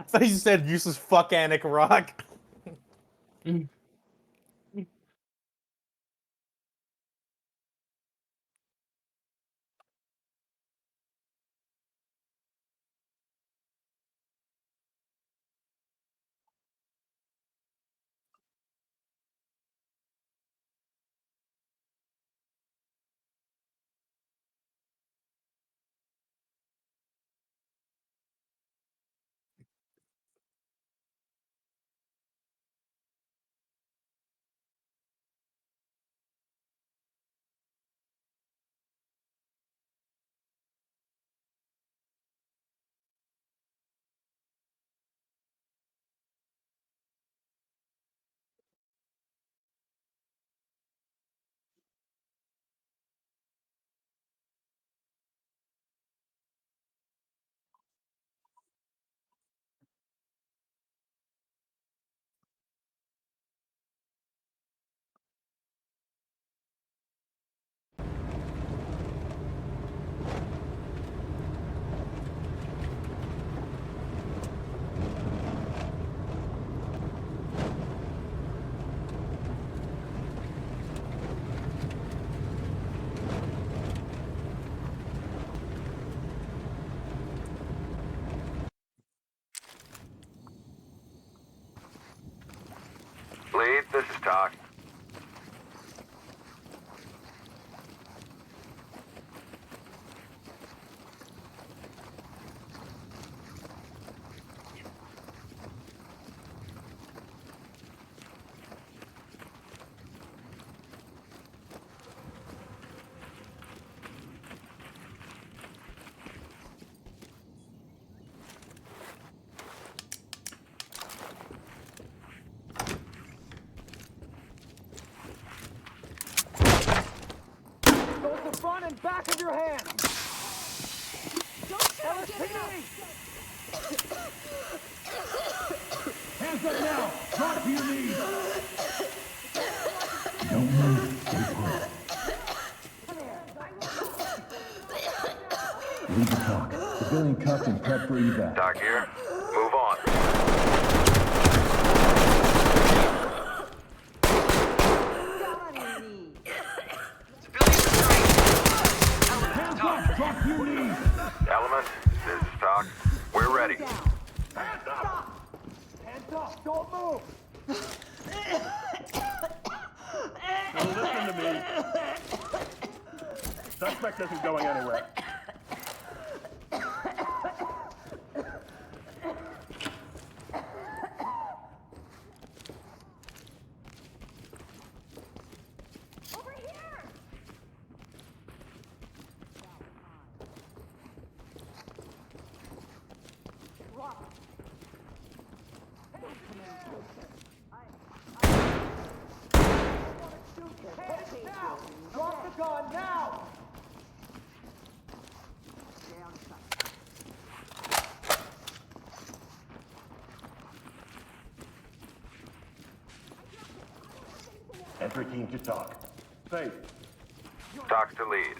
I thought you said useless fuckanic rock. Lead, this is Talk. Go to the front and back of your hand. Hands up now! Drop to your knees! Don't move. Stay put. Lead the talk. Civilian cuffed and prepped for evac. Talk here. Move on. Hands up! Drop to your knees! Element, this is Talk. We're ready. Hands up! Hands up! Don't move! Now listen to me. Suspect isn't going anywhere. Over here! Drop. Hands now! Drop the gun now! Entry team to talk. Safe. Talk to lead.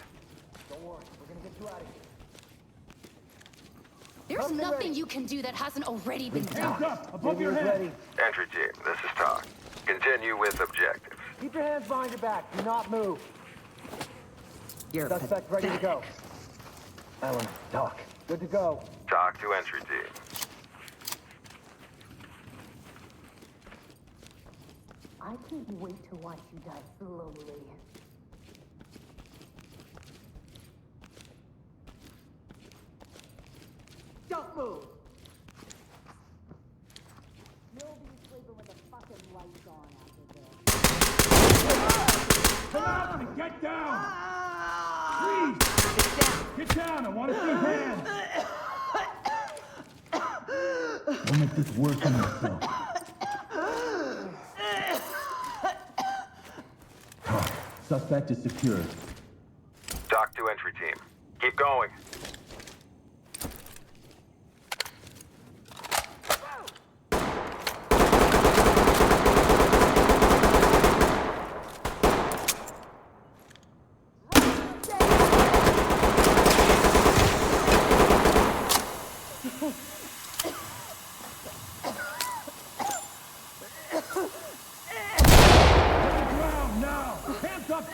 Don't worry, we're gonna get you out of here. There's Something nothing ready. you can do that hasn't already been Hands done. up! Above your Radio's head! ready. Entry team, this is Talk. Continue with objectives. Keep your hands behind your back. Do not move. You're Suspect ready to go. Alan, Doc. Good to go. Talk to entry team. I can't wait to watch you die slowly. Don't move! You'll be sleeping with the fucking lights on after this. Come out and get down! Freeze! Get down! I want to see hands! Don't make this worse on yourself. Talk. Suspect is secured. Talk to entry team. Keep going.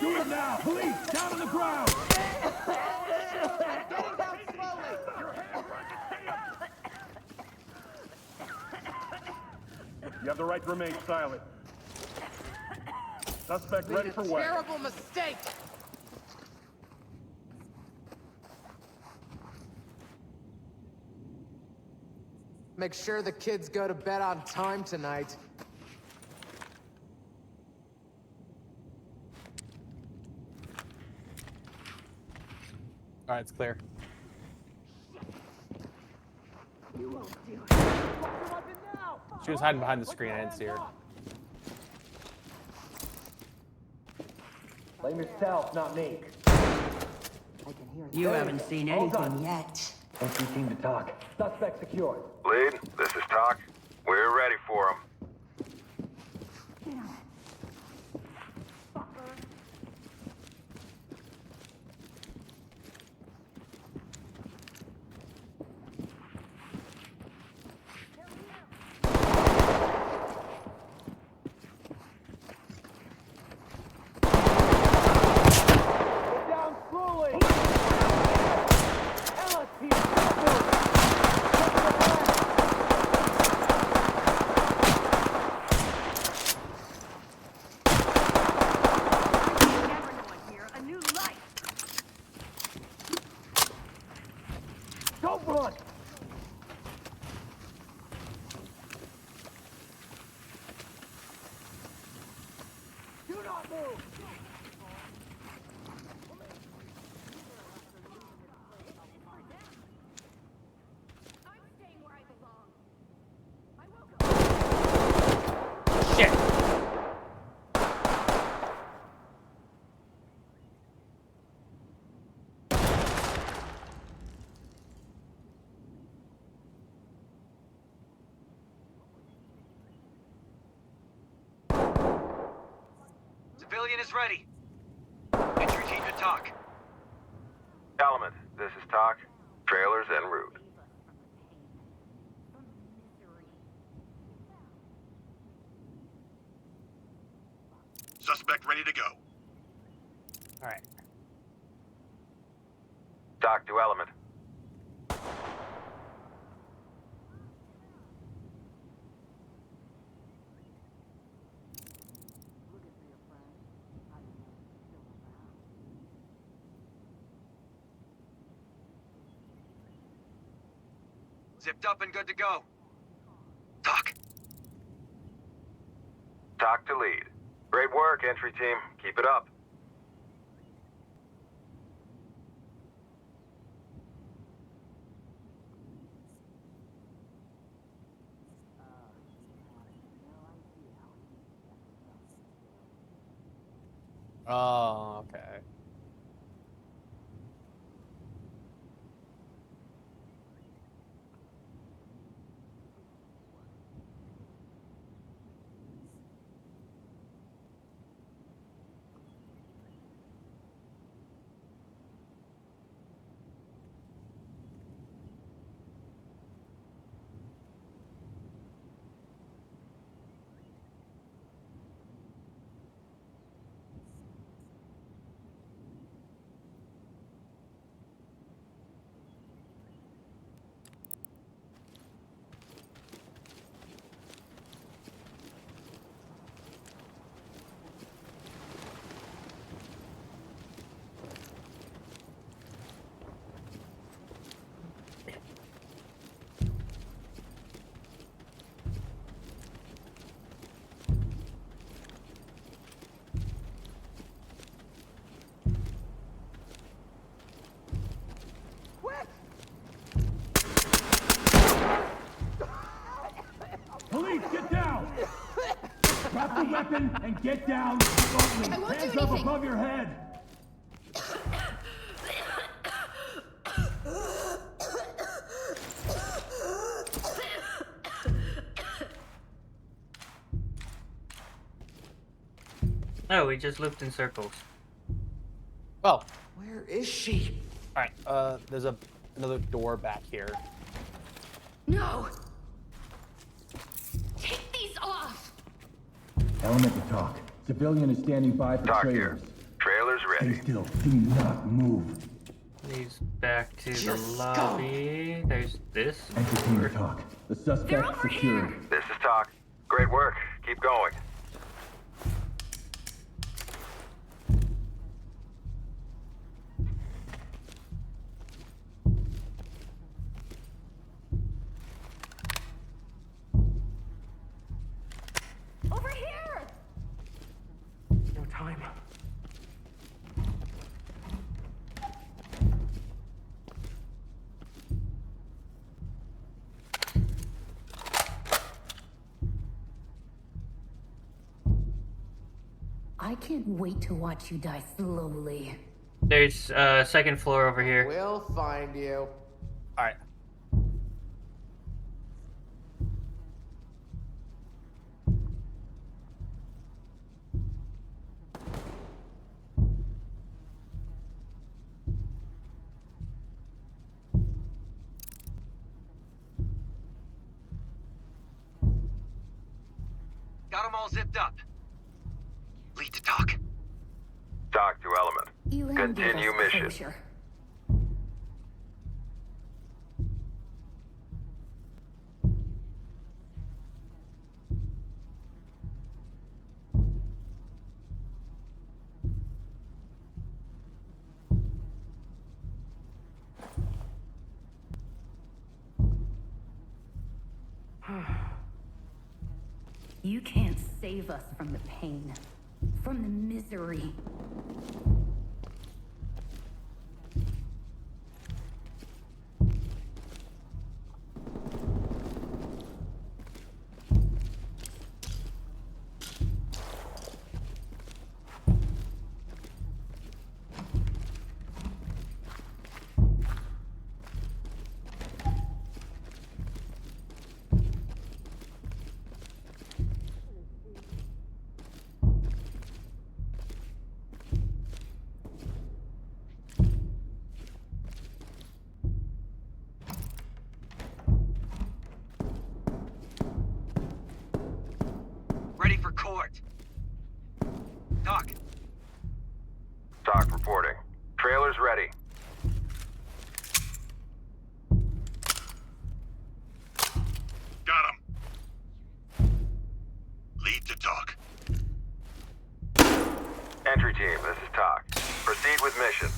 Do it now! Police, down on the ground! You have the right to remain silent. Suspect ready for weapons. Terrible mistake. Make sure the kids go to bed on time tonight. All right, it's clear. She was hiding behind the screen. I didn't see her. Blame yourself, not me. You haven't seen Hold anything on. yet. Entry team to talk. Suspect secured. Lead, this is Talk. We're ready for him. Get down slowly! LSP, don't run! Do not move! I'm staying where I belong. Shit. Civilian is ready. Entry team to talk. Element, this is Talk. Trailers en route. Suspect ready to go. All right. Talk to Element. Zipped up and good to go. Talk. Talk to Lead. Great work, entry team. Keep it up. Oh, okay. Police, get down! Drop the weapon and get down slowly. I won't do Hands up anything. above your head. Oh, we just looped in circles. Well, Where is she? all right. There's another door back here. No! Take these off! Element to talk. Civilian is standing by for Talk trailers. here. ready. Stay still. Do not move. He's back to the Just lobby. There's this Enter team door. to talk. The suspect secured. This is Talk. Great work. Keep going. Over here! No time. I can't wait to watch you die slowly. There's second floor over here. We'll find you. All right. Got them all zipped up. Lead to Talk. Talk to Element. Elam gave Continue us mission. closure. You can't save us from the pain, from the misery. Ready for court. Talk. Talk reporting. Trailers ready. Got him. Lead to talk. Entry team, this is Talk. Proceed with mission.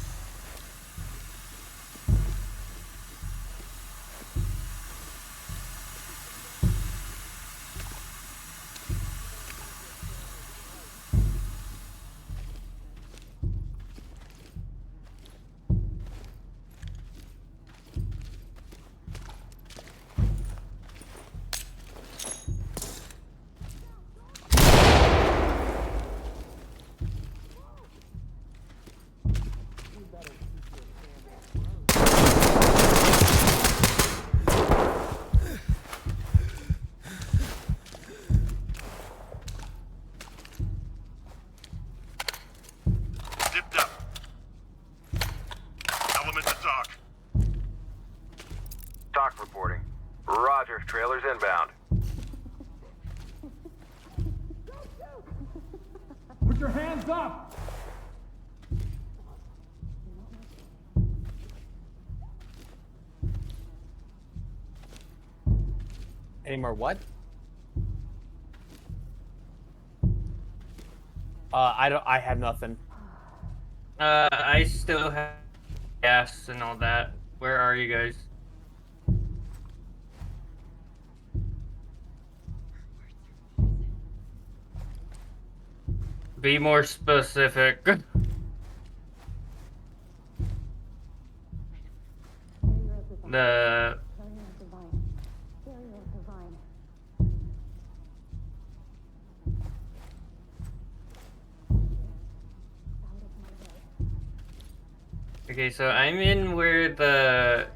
Zipped up. Element to talk. Talk reporting. Roger, trailers inbound. Put your hands up. Any more what? I have nothing. I still have gas and all that. Where are you guys? Be more specific. The Okay, so I'm in where the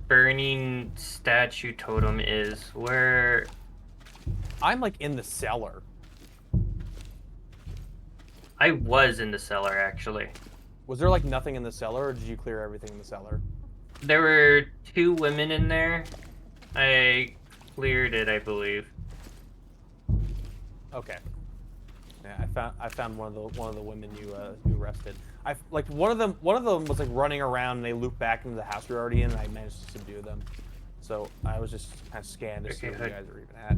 burning statue totem is. Where I'm like in the cellar. I was in the cellar actually. Was there like nothing in the cellar, or did you clear everything in the cellar? There were 2 women in there. I cleared it, I believe. Okay. Yeah, I found one of the women you arrested. Like one of them was like running around and they looped back into the house we were already in, and I managed to subdue them. So I was just kind of scanned to see Okay, what you good. guys are even at.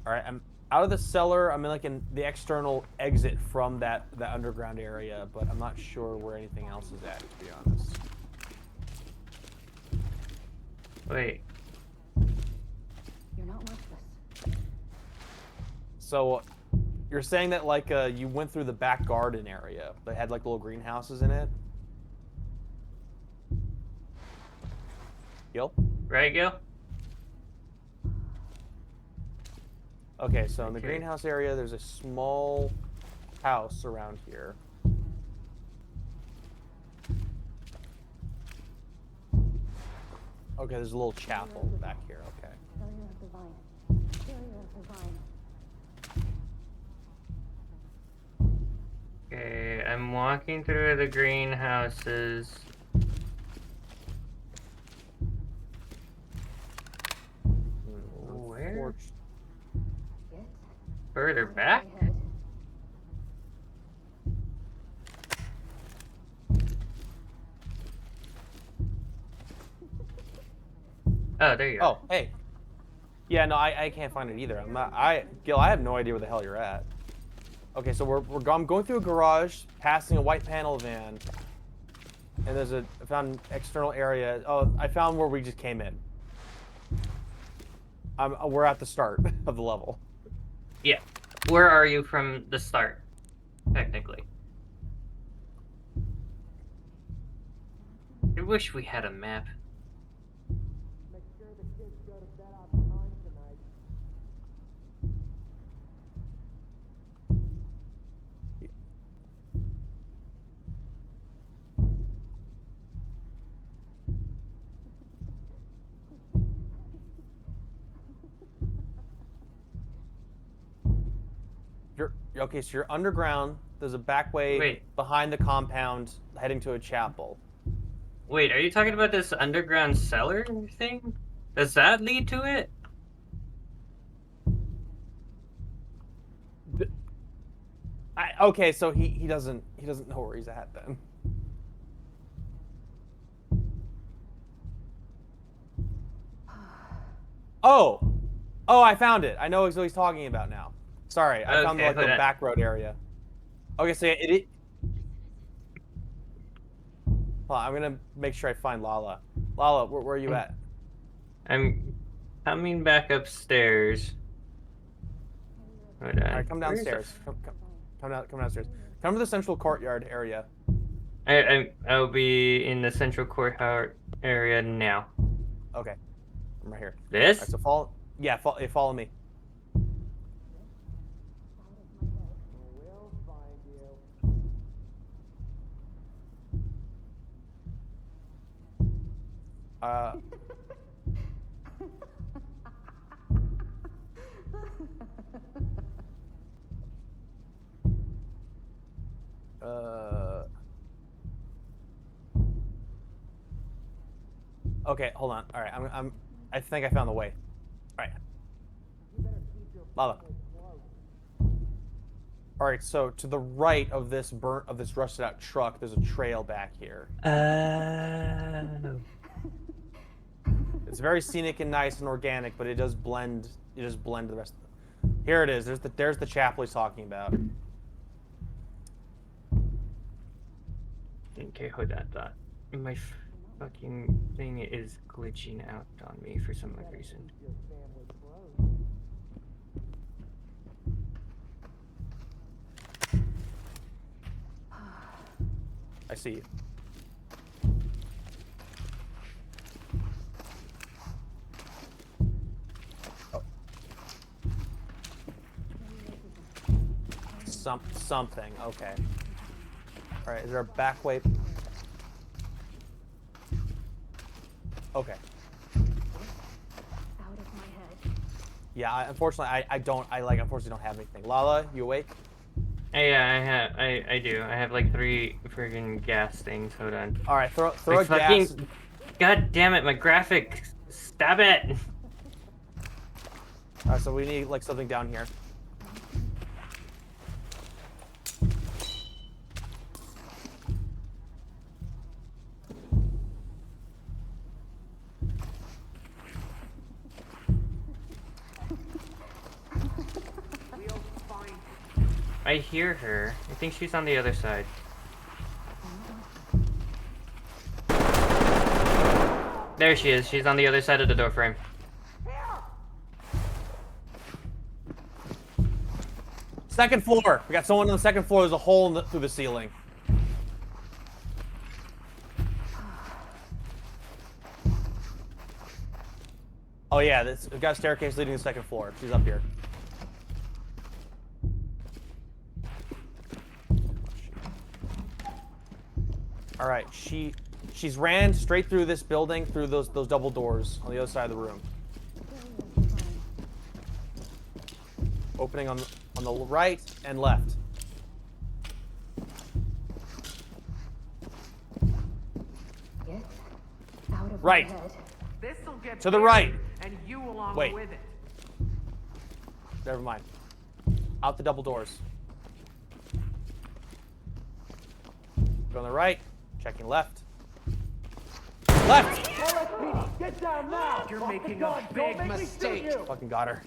All right, I'm out of the cellar. I'm in like in the external exit from that underground area, but I'm not sure where anything else is at, to be honest. Wait. You're not worthless. So you're saying that like you went through the back garden area that had like little greenhouses in it? Gil? Right, Gil? Okay, so in the Okay. greenhouse area, there's a small house around here. Okay, there's a little chapel back here. Okay. Failure of the vine. Failure of the vine. Okay, I'm walking through the greenhouses. Where? Get Further out of back? my head. Oh, there you Oh, are. hey. Yeah, no, I can't find it either. Gil, I have no idea where the hell you're at. Okay, so I'm going through a garage, passing a white panel van, and I found an external area. Oh, I found where we just came in. We're at the start of the level. Yeah. Where are you from the start? Technically. I wish we had a map. Make sure the kids go to bed on time tonight. Okay, so you're underground. There's a back way Wait. behind the compound heading to a chapel. Wait, are you talking about this underground cellar thing? Does that lead to it? Okay, so he doesn't know where he's at then. Oh, I found it. I know what he's talking about now. Sorry, I found Okay, like the hold on. back road area. Okay, so it. Hold on, I'm gonna make sure I find Lala. Lala, where are you at? I'm coming back upstairs. Hold on. All right, come Where's the downstairs. Come downstairs. Come to the central courtyard area. I'll be in the central courthouse area now. Okay, I'm right here. This? All right, so follow. Yeah, follow me. We'll find you. Okay, hold on. All right, I think I found the way. All right. Lala. All right, so to the right of this rusted out truck, there's a trail back here. It's very scenic and nice and organic, but it does blend. It does blend the rest of the. Here it is. There's the chapel he's talking about. Okay, hold on. My fucking thing is glitching out on me for some odd reason. I see you. Oh. Something. Okay. All right. Is there a back way? Okay. Out of my head. Yeah. Unfortunately, I unfortunately don't have anything. Lala, you awake? Yeah, I do. I have like 3 friggin' gas things. Hold on. All right. Throw My a gas. fucking... God damn it, my graphics. Stab it. All right. So we need like something down here. I hear her. I think she's on the other side. There she is. She's on the other side of the door frame. Second floor. We got someone on the second floor. There's a hole through the ceiling. Oh yeah, we've got a staircase leading to the second floor. She's up here. All right, she's ran straight through this building, through those double doors on the other side of the room. Opening on the right and left. Get out of Right. my head. This'll get To the right. and you along Wait. with it. Never mind. Out the double doors. Go on the right. Checking left. Left! LSPD, get down now! You're Drop the making gun. a Don't big make me shoot mistake. you. Fucking got her.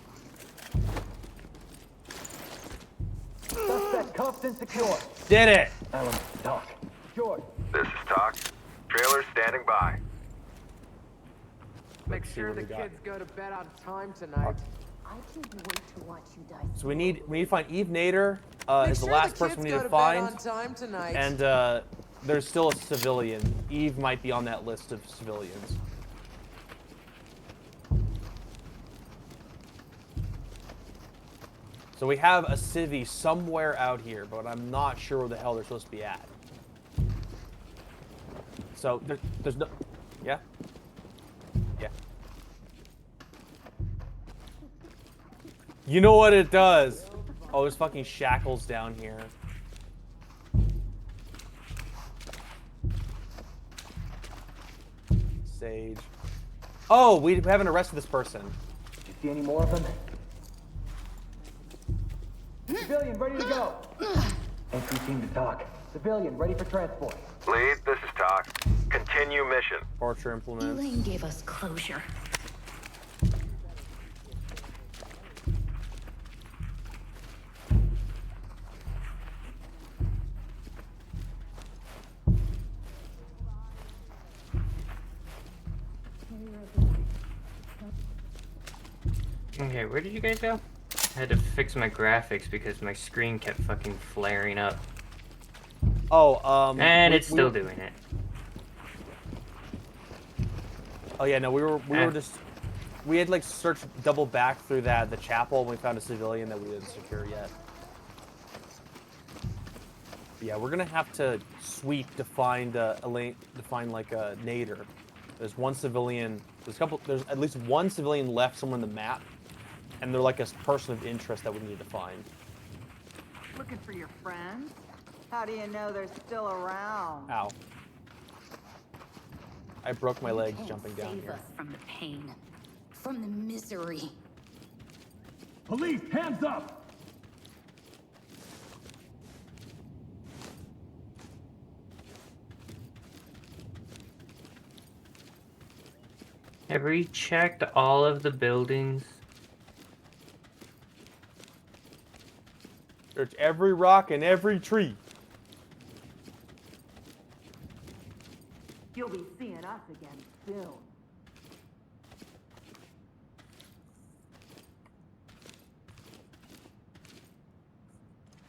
Suspect cuffed and secure. Did it! Alan, Doc. George. This is Talk. Trailers standing by. Make see sure what the we got. kids go to bed on time tonight. I can't wait to watch you die. So we need to find Eve Nader Make is the sure last the person kids we go need to to bed find. on time tonight. And there's still a civilian. Eve might be on that list of civilians. So we have a civvy somewhere out here, but I'm not sure where the hell they're supposed to be at. So there's no... Yeah? Yeah. You know what it does? Oh, there's fucking shackles down here. Sage. Oh, we haven't arrested this person. Did you see any more of them? Civilian, ready to go. Entry team to Doc. Civilian, ready for transport. Lead, this is Talk. Continue mission. Torture implements. Elaine gave us closure. Okay, where did you guys go? I had to fix my graphics because my screen kept fucking flaring up. Oh, And it's still doing it. Oh yeah, no, we were we had like searched double back through the chapel and we found a civilian that we didn't secure yet. Yeah, we're gonna have to sweep to find like a Nader. There's one civilian. There's at least one civilian left somewhere in the map, and they're like a person of interest that we need to find. Looking for your friends? How do you know they're still around? Ow! I broke my legs Can't jumping down save here. us from the pain, from the misery. Police, hands up! Have we checked all of the buildings? Search every rock and every tree. You'll be seeing us again soon.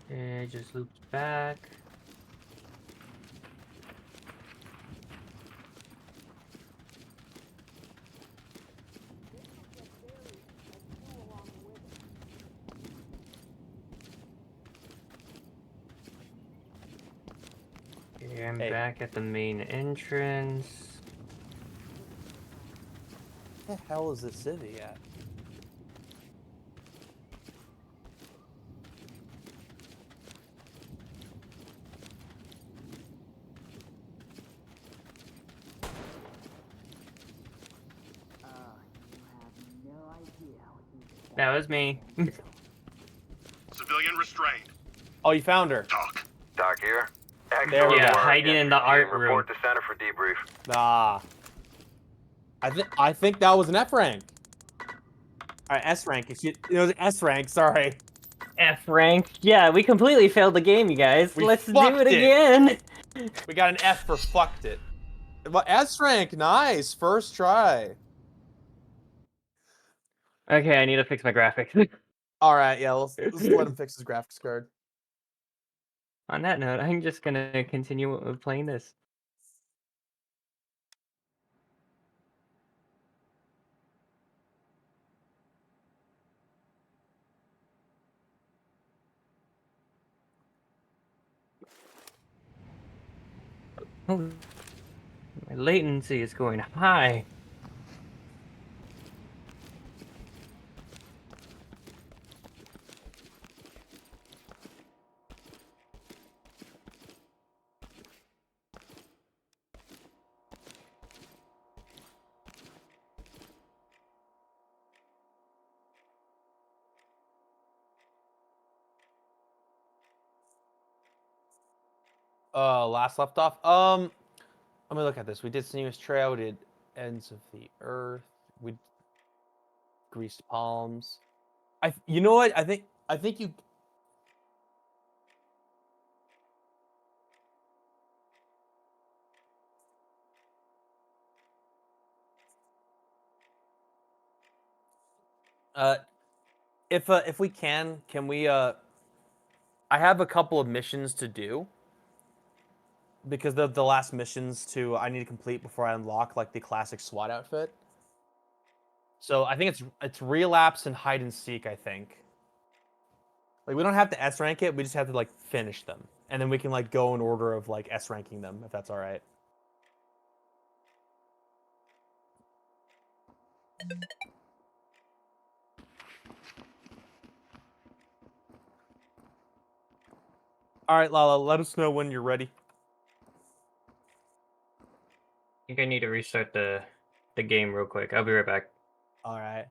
It just loops back. Okay, I'm Hey. back at the main entrance. Where the hell is this city at? That was me. Civilian restrained. Oh, you found her. Talk. Doc here. There we Excellent go. work. Hiding in the Entry art team, room. report to center for debrief. Ah. I think that was an F rank. Alright, S rank. It was an S rank, sorry. F rank. Yeah, we completely failed the game, you guys. We Let's do fucked it it. again. We got an F for fucked it. But S rank, nice. First try. Okay, I need to fix my graphics. All right, yeah, let's let him fix his graphics card. On that note, I'm just gonna continue playing this. Oh, my latency is going high. Last left off. Let me look at this. We did Sinuous Trail. We did Ends of the Earth. We Greased Palms. You know what? I think you. Uh, if we can we I have a couple of missions to do because the last missions I need to complete before I unlock like the classic SWAT outfit. So I think it's relapse and hide and seek. I think like we don't have to S rank it. We just have to like finish them, and then we can like go in order of like S ranking them if that's all right. All right, Lala. Let us know when you're ready. I think I need to restart the game real quick. I'll be right back. All right.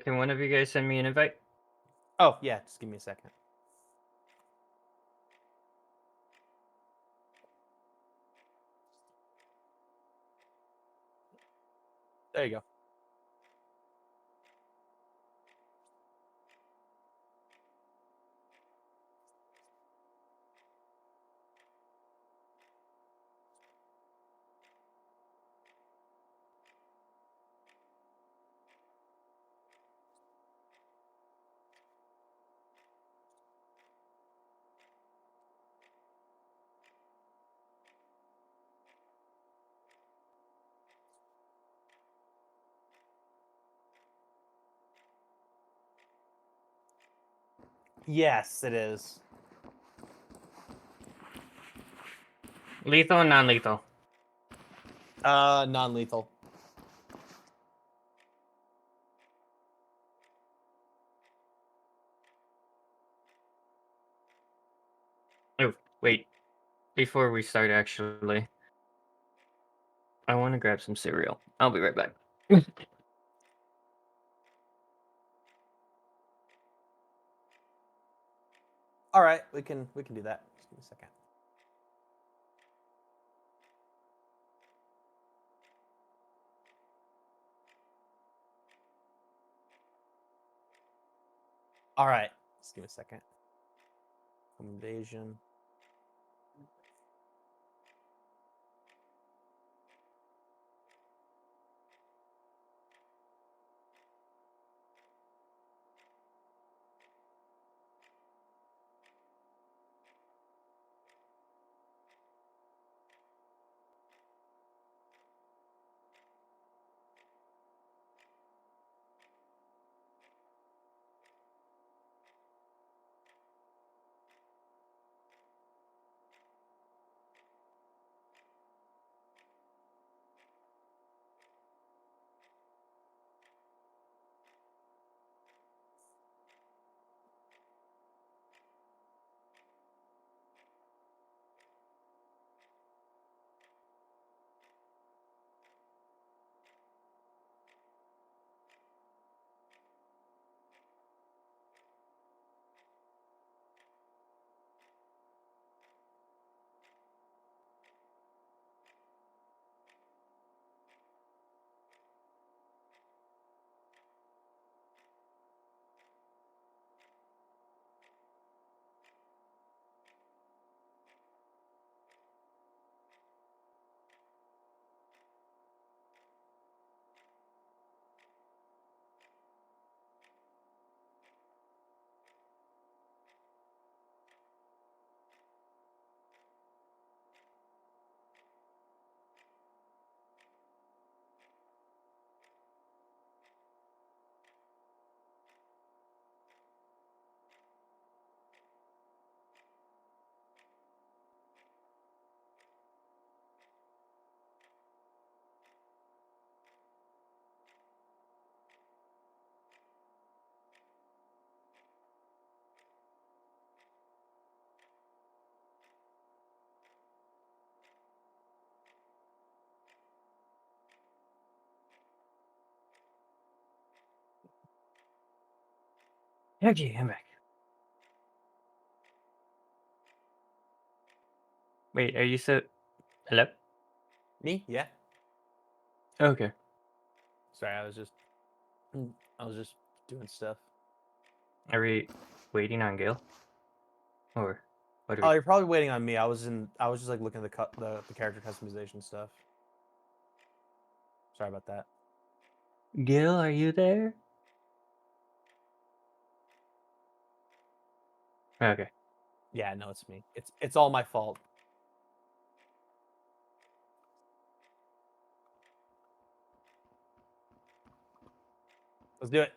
Can one of you guys send me an invite? Oh yeah, just give me a second. There you go. Yes, it is. Lethal and non-lethal. Non-lethal. Oh, wait. Before we start, actually, I want to grab some cereal. I'll be right back. All right, we can do that. Just give me a second. All right, just give me a second. Home invasion. Okay, I'm back. Wait, are you so... Hello? Me? Yeah. Okay. Sorry, I was just doing stuff. Are we waiting on Gil? Or what are Oh, we... you're probably waiting on me. I was just like looking at the character customization stuff. Sorry about that. Gil, are you there? Okay. Yeah, no, it's me. It's all my fault. Let's do it.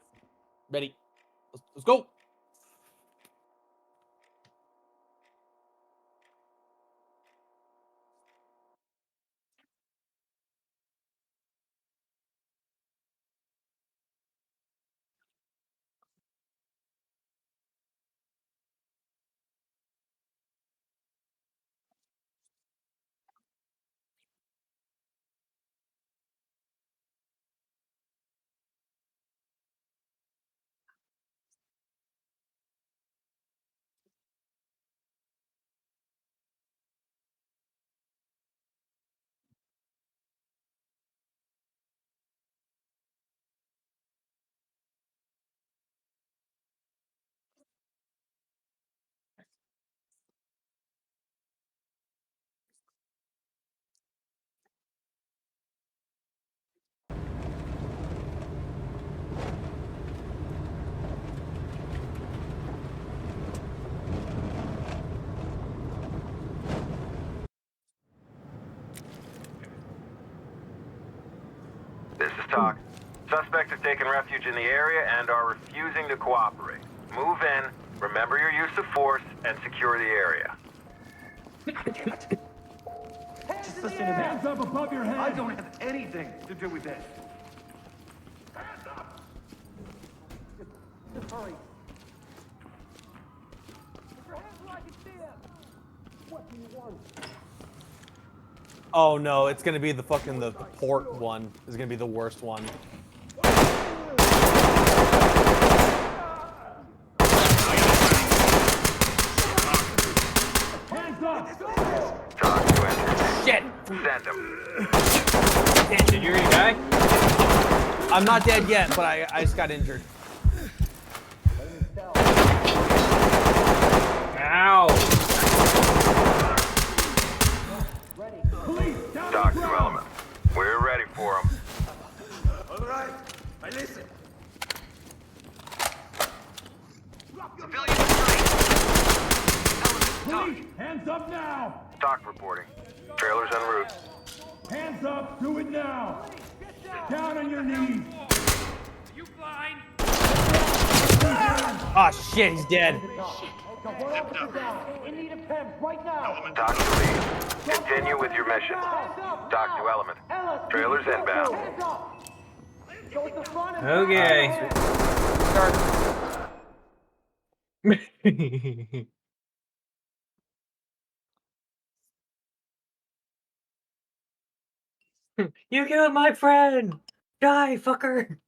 Ready? Let's go. This is Talk. Suspects have taken refuge in the area and are refusing to cooperate. Move in, remember your use of force, and secure the area. Just listen to me. Hands up above your head. I don't have anything to do with this. Just hurry. Put your hands where I can see them. What do you want? Oh no, it's gonna be the fucking the port one. Is gonna be the worst one. Hands up. Talk to entry. Shit! Send them. Did you already die? I'm not dead yet, but I just got injured. Ow! Police, down Talk the to ground. element. We're ready for them. All right, I listen. Civilian on site. Element, talk. Police, hands up now. Talk reporting. Trailers en route. Hands up. Do it now. Down on your knees. You blind? Ah, shit, he's dead. Got one officer down. In need of PEMS right now. Talk to lead. Continue with your mission. Talk to element. Trailers inbound. Hands up. Go at the front and Okay. Start. You killed my friend! Die, fucker!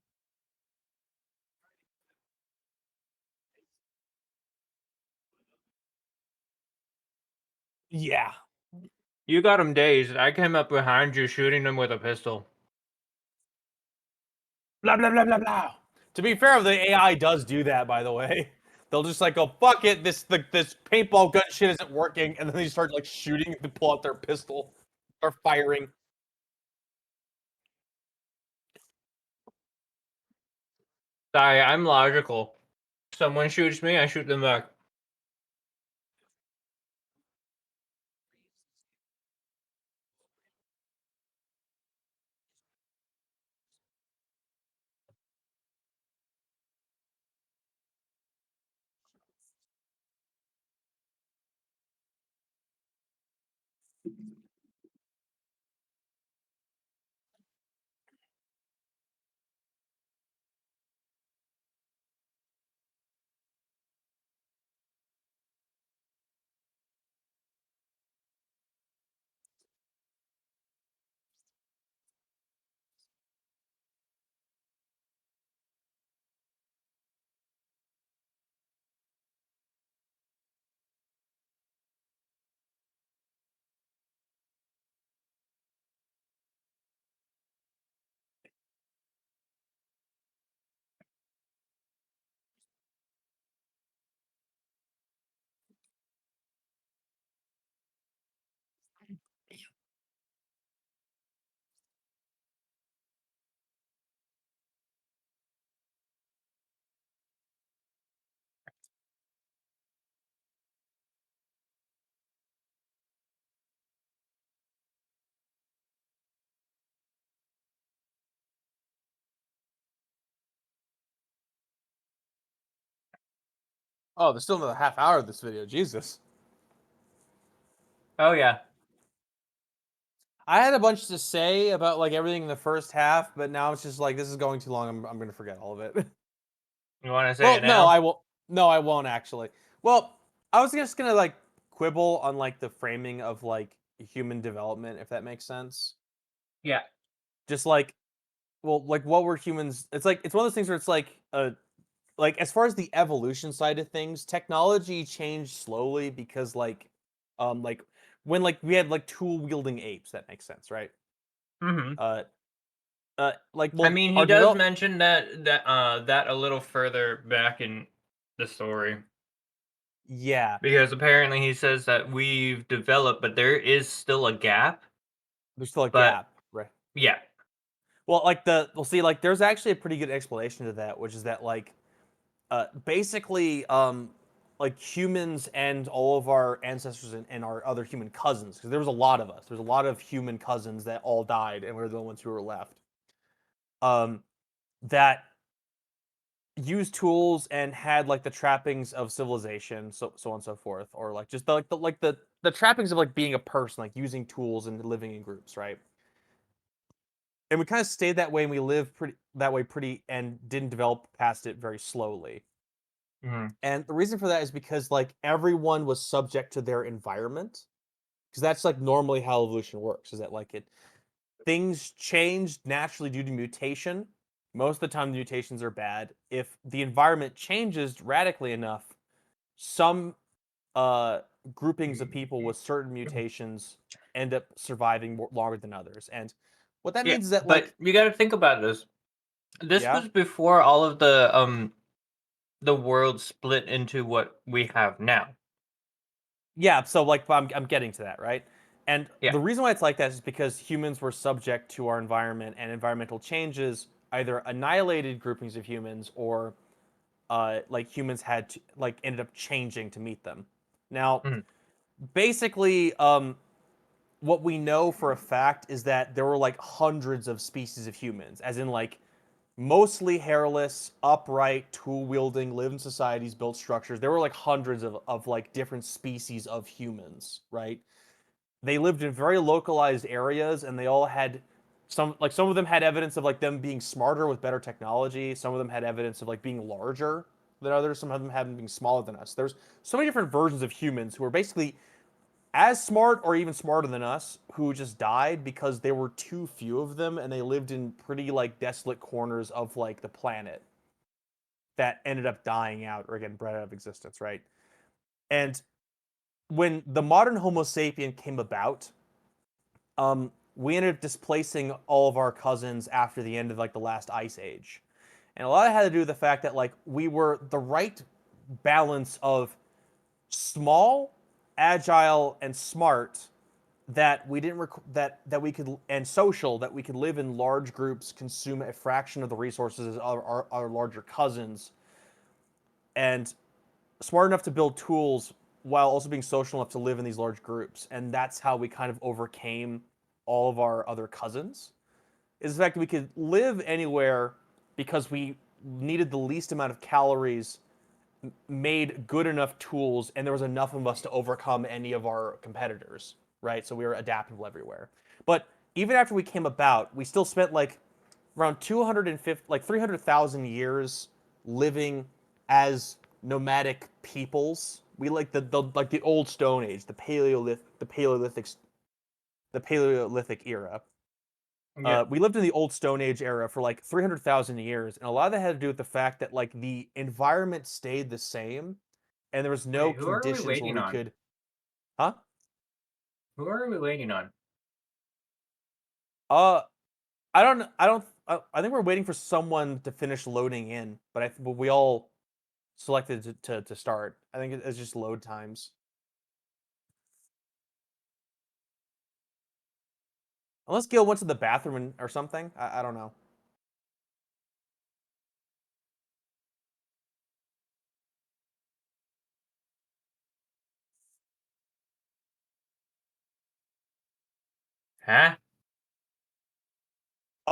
Yeah. You got him dazed. I came up behind you shooting him with a pistol. Blah blah blah blah blah. To be fair, the AI does do that, by the way. They'll just like go, fuck it, this paintball gun shit isn't working, and then they start like shooting to pull out their pistol, start firing. I'm logical. Someone shoots me, I shoot them back. Oh, there's still another half hour of this video. Jesus. Oh yeah. I had a bunch to say about like everything in the first half, but now it's just like this is going too long. I'm gonna forget all of it. You want to say Well, it no, now? I won't. No, I won't actually. Well, I was just gonna like quibble on like the framing of like human development, if that makes sense. Yeah. Just like, well, like what were humans? It's like it's one of those things where it's like as far as the evolution side of things, technology changed slowly because like when like we had like tool wielding apes, that makes sense, right? Mm-hmm. Uh, like I well, mean, he our does develop. mention that a little further back in the story Yeah, because apparently he says that we've developed, but there is still a gap. there's still a But gap, right? yeah. Well, we'll see, like there's actually a pretty good explanation to that, which is that like basically like humans and all of our ancestors and our other human cousins, because there was a lot of us. There's a lot of human cousins that all died, and we're the only ones who were left. Um, that used tools and had like the trappings of civilization, so on and so forth, or like just the trappings of like being a person, like using tools and living in groups, right? And we kind of stayed that way, and we lived pretty that way pretty, and didn't develop past it very slowly. Mm-hmm. And the reason for that is because like everyone was subject to their environment, because that's like normally how evolution works. Is that like it things changed naturally due to mutation. Most of the time, the mutations are bad. If the environment changes radically enough, some uh, groupings of people with certain mutations end up surviving longer than others. And what that Yeah, means is that but like you got to think about this. This yeah, was before all of the world split into what we have now. yeah, so like I'm getting to that, right? And Yeah. the reason why it's like that is because humans were subject to our environment, and environmental changes either annihilated groupings of humans, or like humans had to, like ended up changing to meet them. Now, Mhm. basically, what we know for a fact is that there were like hundreds of species of humans, as in like mostly hairless, upright, tool wielding, live in societies, built structures. There were like hundreds of like different species of humans, right? They lived in very localized areas, and they all had some of them had evidence of like them being smarter with better technology. Some of them had evidence of like being larger than others. Some of them had them being smaller than us. There's so many different versions of humans who were basically as smart or even smarter than us, who just died because there were too few of them, and they lived in pretty like desolate corners of like the planet that ended up dying out or again bred out of existence, right? And when the modern Homo sapien came about, we ended up displacing all of our cousins after the end of like the last ice age. And a lot of it had to do with the fact that like we were the right balance of small, agile, and smart, that we didn't that we could, and social, that we could live in large groups, consume a fraction of the resources of our larger cousins, and smart enough to build tools while also being social enough to live in these large groups. And that's how we kind of overcame all of our other cousins, is the fact that we could live anywhere because we needed the least amount of calories, made good enough tools, and there was enough of us to overcome any of our competitors, right? So we were adaptable everywhere. But even after we came about, we still spent like around 250, like 300,000 years living as nomadic peoples. We like the old Stone Age, the Paleolithic era. Yeah. We lived in the old Stone Age era for like 300,000 years, and a lot of that had to do with the fact that like the environment stayed the same, and there was no Wait, who are we conditions where waiting we on? could, huh? Who are we waiting on? Uh, I don't, I think we're waiting for someone to finish loading in, but we all selected to start. I think it's just load times. Unless Gil went to the bathroom or something. I don't know. Huh?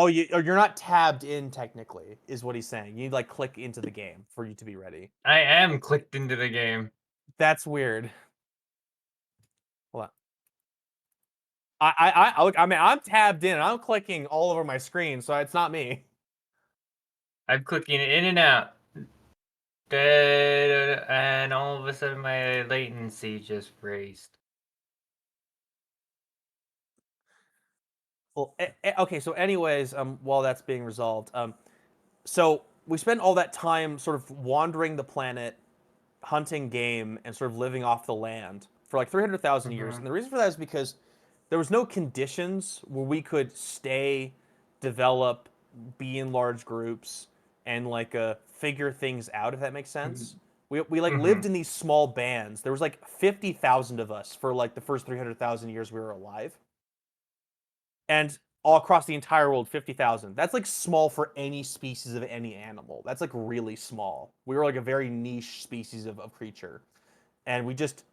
Oh, you're not tabbed in technically, is what he's saying. You need like click into the game for you to be ready. I am clicked into the game. That's weird. Hold on. I look. I mean, I'm tabbed in. I'm clicking all over my screen, so it's not me. I'm clicking in and out. And all of a sudden my latency just raised. Well, okay. So, anyways, while that's being resolved, so we spent all that time sort of wandering the planet, hunting game, and sort of living off the land for like 300,000 years. And the reason for that is because there was no conditions where we could stay, develop, be in large groups, and like figure things out. If that makes sense. We like lived in these small bands. There was like 50,000 of us for like the first 300,000 years we were alive, and all across the entire world, 50,000. That's like small for any species of any animal. That's like really small. We were like a very niche species of creature, and we just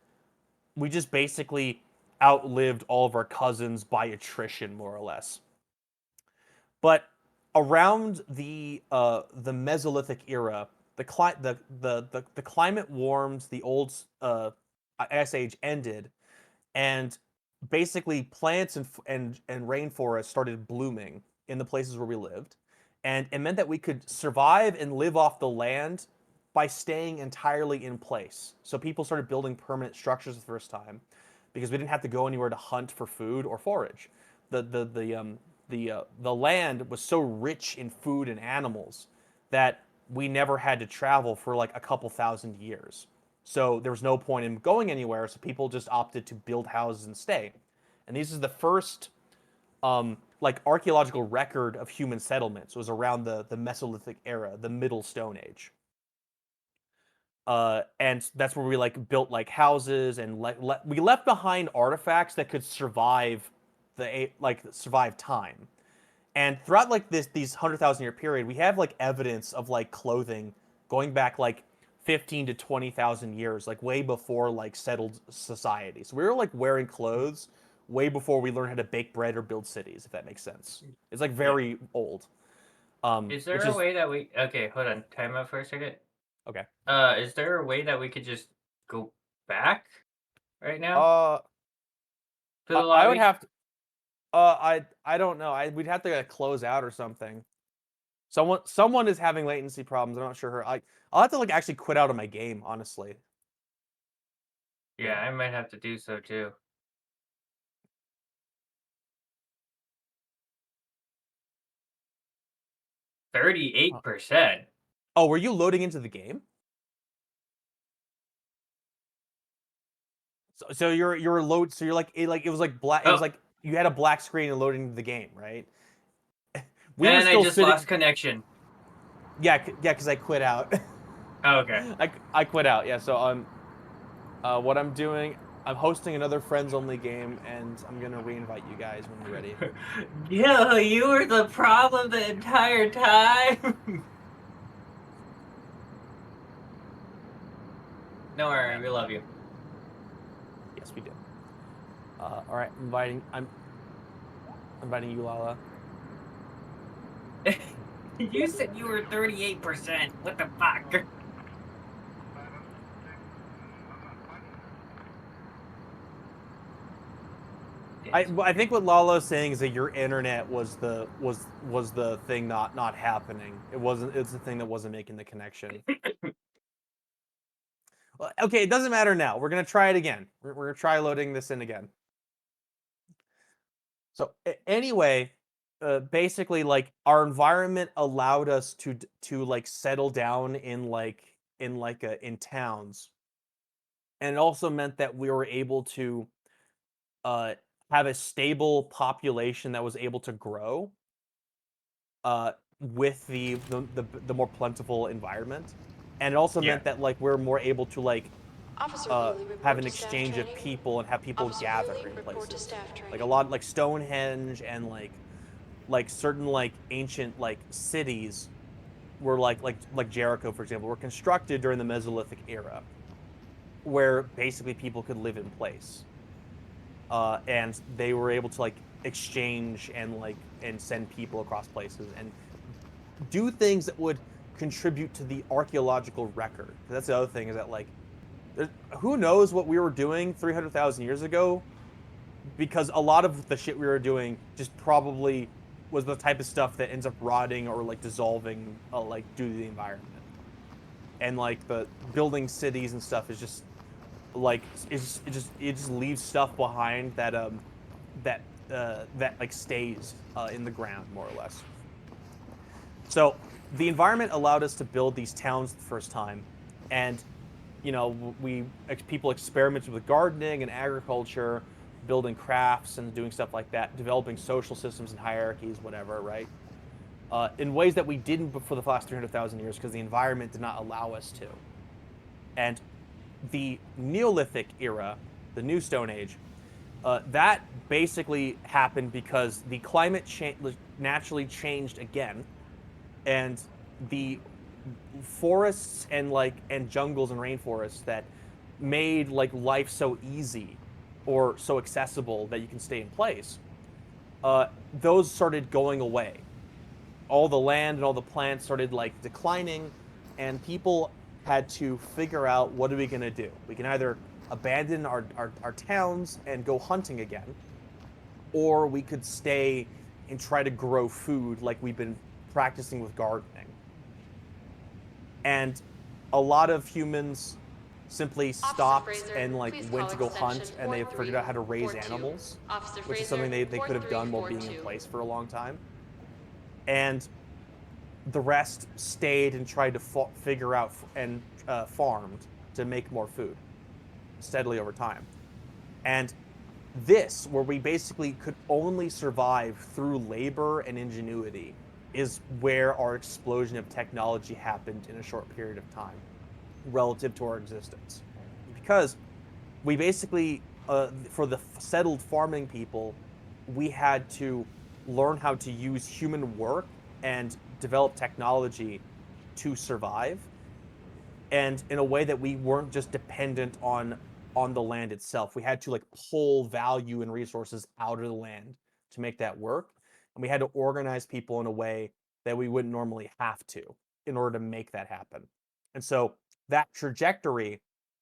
basically outlived all of our cousins by attrition, more or less. But around the Mesolithic era, the climate warmed, the old ice age ended, and basically plants and rainforests started blooming in the places where we lived, and it meant that we could survive and live off the land by staying entirely in place. So people started building permanent structures the first time because we didn't have to go anywhere to hunt for food or forage. The land was so rich in food and animals that we never had to travel for like a couple thousand years. So there was no point in going anywhere. So people just opted to build houses and stay. And this is the first like archaeological record of human settlements. It was around the Mesolithic era, the Middle Stone Age. And that's where we like built like houses and we left behind artifacts that could survive survive time. And throughout like these 100,000 year period, we have like evidence of like clothing going back like 15 to 20,000 years, like way before like settled society. So we were like wearing clothes way before we learned how to bake bread or build cities, if that makes sense. It's like very old. Is there Which a is way that we okay, hold on, time out for a second. okay. Is there a way that we could just go back right now Uh, to the I would lobby? have to. I don't know. We'd have to close out or something. Someone is having latency problems. I'm not sure her. I'll have to like actually quit out of my game, honestly. Yeah, I might have to do so too. 38%. Oh, were you loading into the game? So you're load. So you're like it was like black. It was Oh, like you had a black screen and loading into the game, right? We were and I still just sitting. lost connection. Yeah, yeah, because I quit out. Oh, okay. I quit out. Yeah. So what I'm doing, I'm hosting another friends only game, and I'm gonna reinvite you guys when you're ready. Yeah, you were the problem the entire time. No worry, we love you. Yes, we did. All right, I'm inviting you, Lala. You said you were 38%. What the fuck? I think what Lala's saying is that your internet was the thing not happening. It wasn't. It's the thing that wasn't making the connection. Well, okay, it doesn't matter now. We're gonna try it again. We're gonna try loading this in again. So anyway, basically, like our environment allowed us to like settle down in towns, and it also meant that we were able to uh, have a stable population that was able to grow with the more plentiful environment, and it also Yeah. meant that like we're more able to like Officer Wheelie, have report an to staff exchange of training. people and have people Officer gather Wheelie, in report to places. staff training. Like a lot like Stonehenge and like certain like ancient like cities were like Jericho, for example, were constructed during the Mesolithic era, where basically people could live in place. and they were able to like exchange and send people across places and do things that would contribute to the archaeological record. 'Cause that's the other thing is that like, who knows what we were doing 300,000 years ago? Because a lot of the shit we were doing just probably was the type of stuff that ends up rotting or like dissolving, like due to the environment. And like the building cities and stuff is just like it just leaves stuff behind that that like stays in the ground more or less. So the environment allowed us to build these towns the first time, and you know people experimented with gardening and agriculture, building crafts and doing stuff like that, developing social systems and hierarchies, whatever, right? In ways that we didn't for the last 300,000 years because the environment did not allow us to. And the Neolithic era, the New Stone Age, that basically happened because the climate naturally changed again, and the forests and jungles and rainforests that made like life so easy or so accessible that you can stay in place, those started going away. All the land and all the plants started like declining, and people had to figure out, what are we going to do? We can either abandon our towns and go hunting again, or we could stay and try to grow food like we've been practicing with gardening. And a lot of humans simply stopped and like went to go hunt, and they figured out how to raise animals, which is something they could have done while being in place for a long time. And the rest stayed and tried to figure out and farmed to make more food steadily over time. And this, where we basically could only survive through labor and ingenuity, is where our explosion of technology happened in a short period of time relative to our existence. Because we basically, for the settled farming people, we had to learn how to use human work and develop technology to survive, and in a way that we weren't just dependent on the land itself. We had to like pull value and resources out of the land to make that work, and we had to organize people in a way that we wouldn't normally have to in order to make that happen. And so that trajectory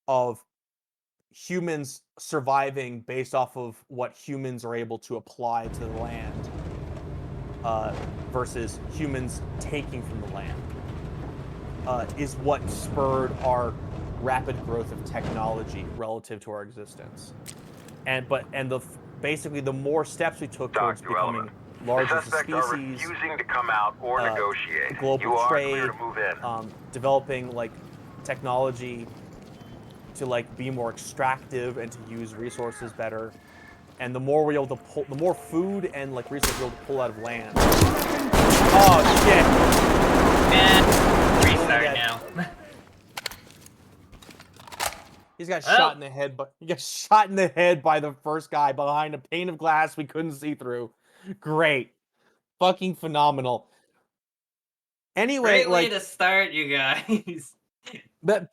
of humans surviving based off of what humans are able to apply to the land, versus humans taking from the land, is what spurred our rapid growth of technology relative to our existence. Basically the more steps we took towards becoming larger as a Suspects are species, refusing to come out or negotiate. global You are trade, clear to move in. developing like technology to like be more extractive and to use resources better. And the more we're able to pull, the more food and like resources we're able to pull out of land. Oh shit! Man, restart now. He's got shot in the head, but he got shot in the head by the first guy behind a pane of glass we couldn't see through. Great, fucking phenomenal. Anyway, Great way to start, you guys. But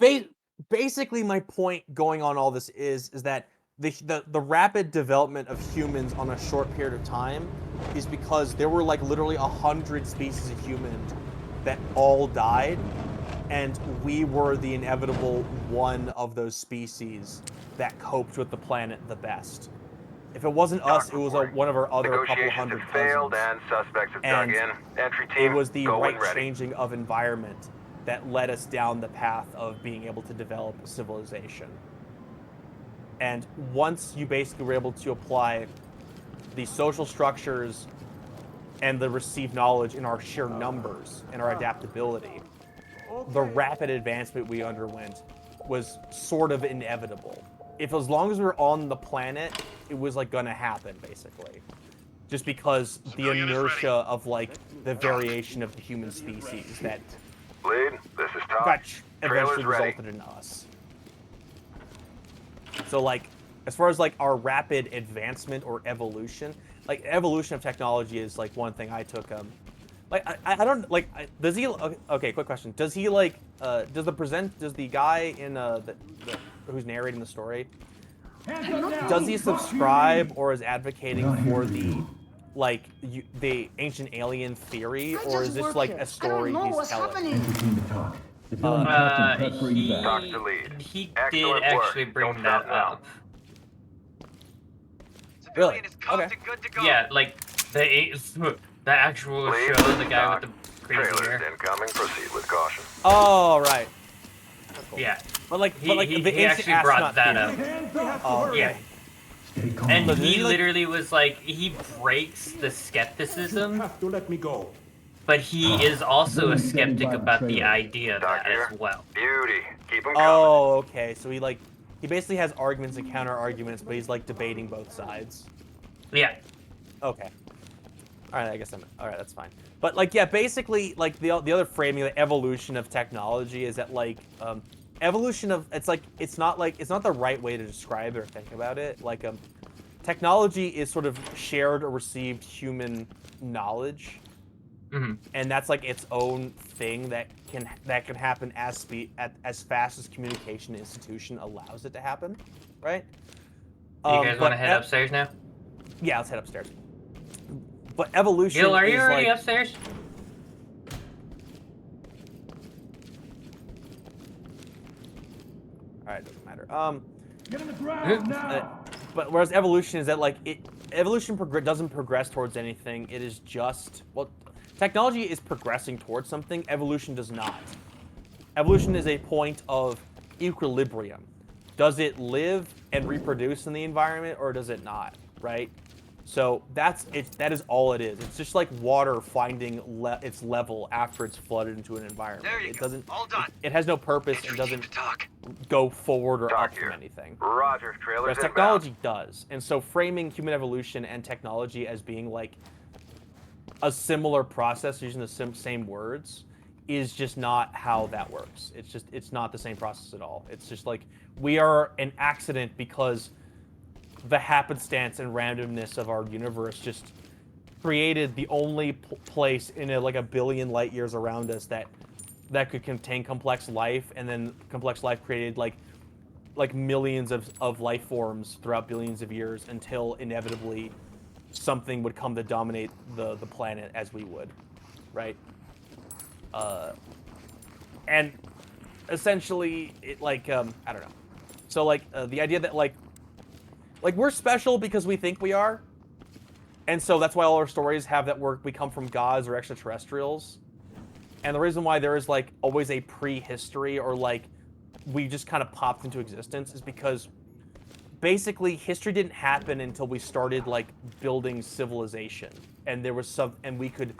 basically, my point going on all this is that the rapid development of humans on a short period of time is because there were like literally 100 species of humans that all died, and we were the inevitable one of those species that coped with the planet the best. If it wasn't us, it was one of our other couple hundred have failed cousins. and suspects have And dug in. Entry it team, was the go when right ready. changing of environment that led us down the path of being able to develop a civilization. And once you basically were able to apply the social structures and the received knowledge in our sheer numbers and our adaptability, the rapid advancement we underwent was sort of inevitable. If as long as we were on the planet, it was like gonna happen, basically. Just because the inertia of like the variation of the human species that Lead, this is Todd. eventually Trailer's ready. resulted in us. So like, as far as like our rapid advancement or evolution, like evolution of technology is like one thing I took like I don't like does he okay, quick question, does he like does the guy in who's narrating the story, Hands up now. does he Drop your subscribe knees. or is advocating Not here for for the you. the ancient alien theory, I or just is this work like here. a I don't story know he's what's telling? happening. Entry team to talk. Civilian touch and prep for evac. Talk to lead. He did Excellent actually work. bring Don't that stop now. up. Really? Civilian is cuffed Okay. and good to go. Yeah, like the actual Lead, show, the guy talk. with the crazy Trailers hair. incoming. Proceed with caution. Oh, right. That's cool. Yeah, But like, he the ancient actually brought astronaut that theory. up. Hands up. Oh, okay. Yeah. Stay calm. And So did he he, like- literally was like, he breaks the skepticism, Have to let me go. but he is also a Civilian standing skeptic by the about the trailer. idea of Talk that here. as well. Beauty. Keep them coming. Oh, okay. So he basically has arguments and counter arguments, but he's like debating both sides. Yeah. Okay. All right, I guess all right. That's fine. But like, yeah, basically, like the other framing, the evolution of technology is that like evolution of it's not the right way to describe it or think about it. Like technology is sort of shared or received human knowledge, Hmm. and that's like its own thing that can happen as fast as communication institution allows it to happen, right? You guys want to head upstairs now? Yeah, let's head upstairs. But evolution Gil, are you is already like, upstairs? all right, doesn't matter. Get on the ground now. But whereas evolution is that like evolution doesn't progress towards anything. It is just technology is progressing towards something. Evolution does not. Evolution is a point of equilibrium. Does it live and reproduce in the environment, or does it not? Right. So that's it. That is all it is. It's just like water finding its level after it's flooded into an environment. There you It go. doesn't. All done. It has no purpose and Entry team doesn't to talk. go forward or Talk up here. from anything. Roger. Trailers Whereas inbound. technology does. And so framing human evolution and technology as being like a similar process using the same words is just not how that works. It's not the same process at all. It's just like we are an accident because the happenstance and randomness of our universe just created the only place in a billion light years around us that could contain complex life, and then complex life created like millions of life forms throughout billions of years until inevitably something would come to dominate the planet as we would, right? And essentially it I don't know. So the idea that like we're special because we think we are, and so that's why all our stories have that we come from gods or extraterrestrials. And the reason why there is like always a prehistory or like we just kind of popped into existence is because basically history didn't happen until we started like building civilization, and there was and we could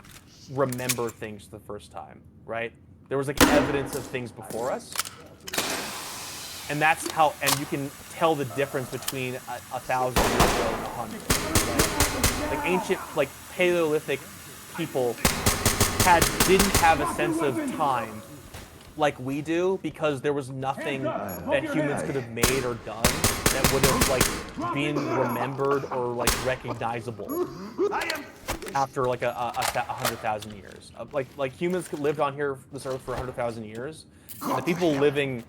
remember things for the first time, right? There was like evidence of things before us, and that's how. And you can tell the difference between 1,000 years ago and 100. Right? Like ancient, like Paleolithic people didn't have a sense of time like we do, because there was nothing that humans could have made or done that would have like been remembered or like recognizable after like 100,000 years. Like humans lived on this earth for 100,000 years. And the people living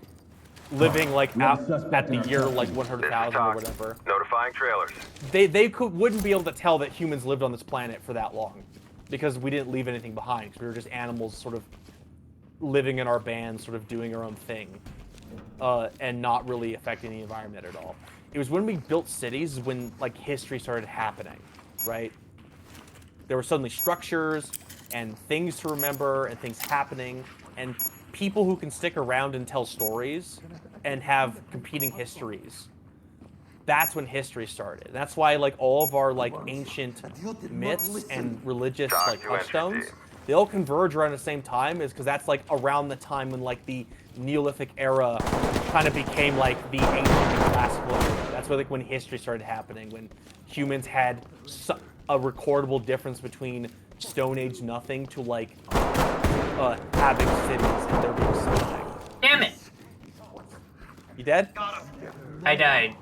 like out at the year like 100,000 or whatever, Notifying trailers. they wouldn't be able to tell that humans lived on this planet for that long, because we didn't leave anything behind. Because we were just animals, sort of living in our bands, sort of doing our own thing, and not really affecting the environment at all. It was when we built cities when like history started happening, right? There were suddenly structures and things to remember and things happening and people who can stick around and tell stories and have competing histories. That's when history started. That's why like all of our like ancient myths and religious like touchstones, they all converge around the same time, is because that's like around the time when like the Neolithic era kind of became like the ancient and classical era. That's where like when history started happening, when humans had a recordable difference between Stone Age nothing to like having cities and there being something. Damn it! You dead? I died.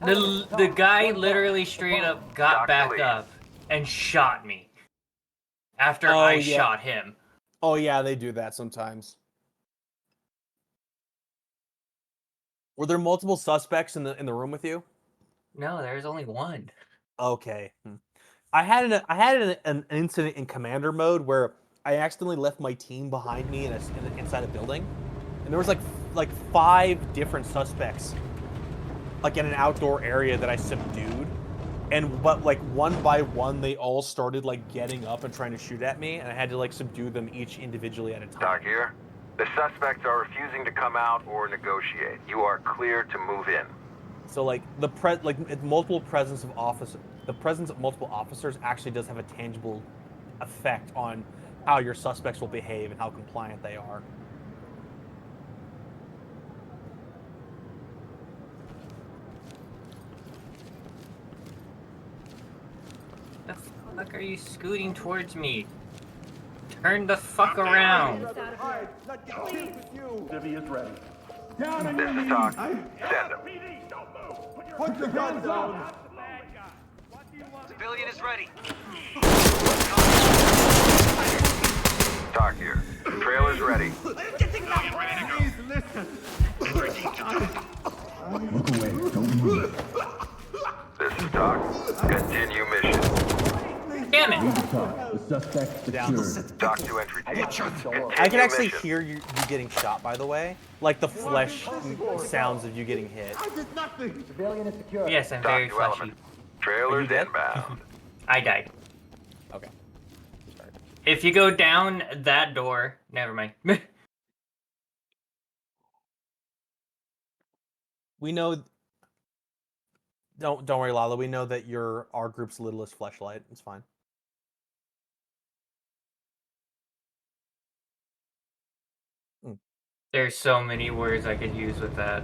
The guy literally straight up got back up and shot me after I shot him. Oh yeah, they do that sometimes. Were there multiple suspects in the room with you? No, there's only one. Okay. I had an incident in commander mode where I accidentally left my team behind me inside a building, and there was like 5 different suspects, like in an outdoor area that I subdued, but like one by one they all started like getting up and trying to shoot at me, and I had to like subdue them each individually at a time. Doc here. The suspects are refusing to come out or negotiate. You are clear to move in. So like the presence of multiple officers actually does have a tangible effect on how your suspects will behave and how compliant they are. The fuck are you scooting towards me? Turn the fuck around. Divvy is ready. Down on This your is knees. Doc. Send them. Put your hands up. Civilian is ready. Doc here. Trailer's ready. Look away. Don't move. This is Doc. Continue mission. Damn it! Lead the talk. The suspect secured. Doc to entry team. Continue I can actually mission. hear you getting shot, by the way, like the flesh sounds of you getting hit. Civilian is secure. Yes, I'm Doc very to fleshy. element. Trailer's dead? inbound. I died. Okay. Sorry. If you go down that door, never mind. We know. Don't worry, Lala. We know that you're our group's littlest fleshlight. It's fine. There's so many words I could use with that.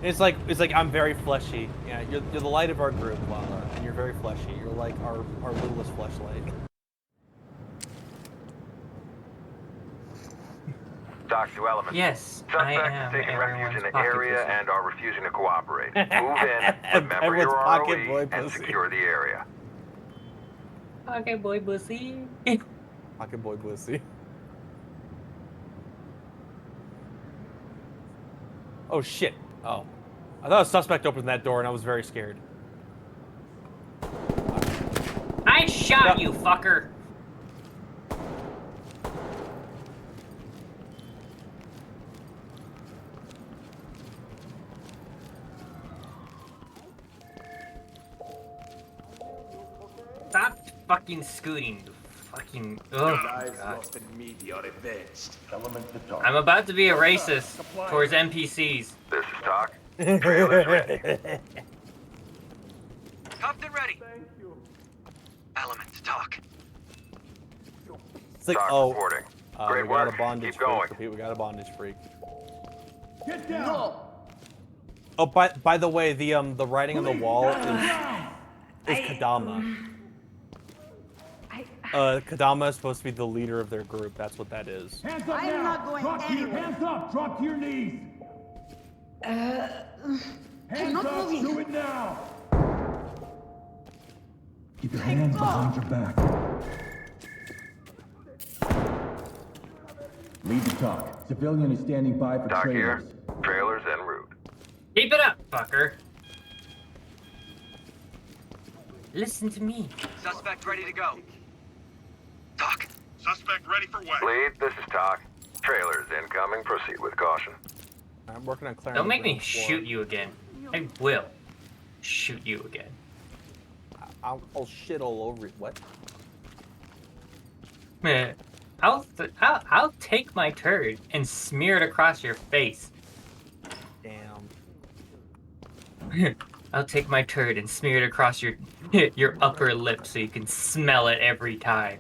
it's like I'm very fleshy. Yeah, you're the light of our group, Lala, and you're very fleshy. You're like our littlest fleshlight. Doc to element. Yes, I Suspects am taking refuge in everyone's the pocket area pussy. and are refusing to cooperate. Move in, remember Everyone's your pocket boy ROE, and pussy. secure the area. Okay, boy, pussy. Pocket boy pussy. Oh shit. Oh. I thought a suspect opened that door and I was very scared. I shot Yep. you, fucker. Stop fucking scooting, you fucking. Oh my god. Element to talk. I'm about to be a racist towards NPCs. This is Doc. Trailer's ready. Cuffed and ready. Element to talk. It's like, Doc oh, reporting. we Great got work. a bondage Keep going. freak. We got a bondage freak. Get down. Oh, by the way, the writing on the wall is Kadama. Kadama is supposed to be the leader of their group. That's what that is. Hands up I am now. not going Drop to your anywhere. hands up. Drop to your knees. Hands not up. moving. Do it now. Keep your hands behind your back. Lead the talk. Civilian is standing by for Doc here. trailers. Trailers en route. Keep it up, fucker. Listen to me. Suspect ready to go. Doc. Suspect ready for what? Lead, this is Doc. Trailers incoming. Proceed with caution. I'm working on clearing. Don't the make me ground floor. shoot you again. I will shoot you again. I'll shit all over you. What? Meh. I'll take my turd and smear it across your face. Damn. I'll take my turd and smear it across your your upper lip so you can smell it every time.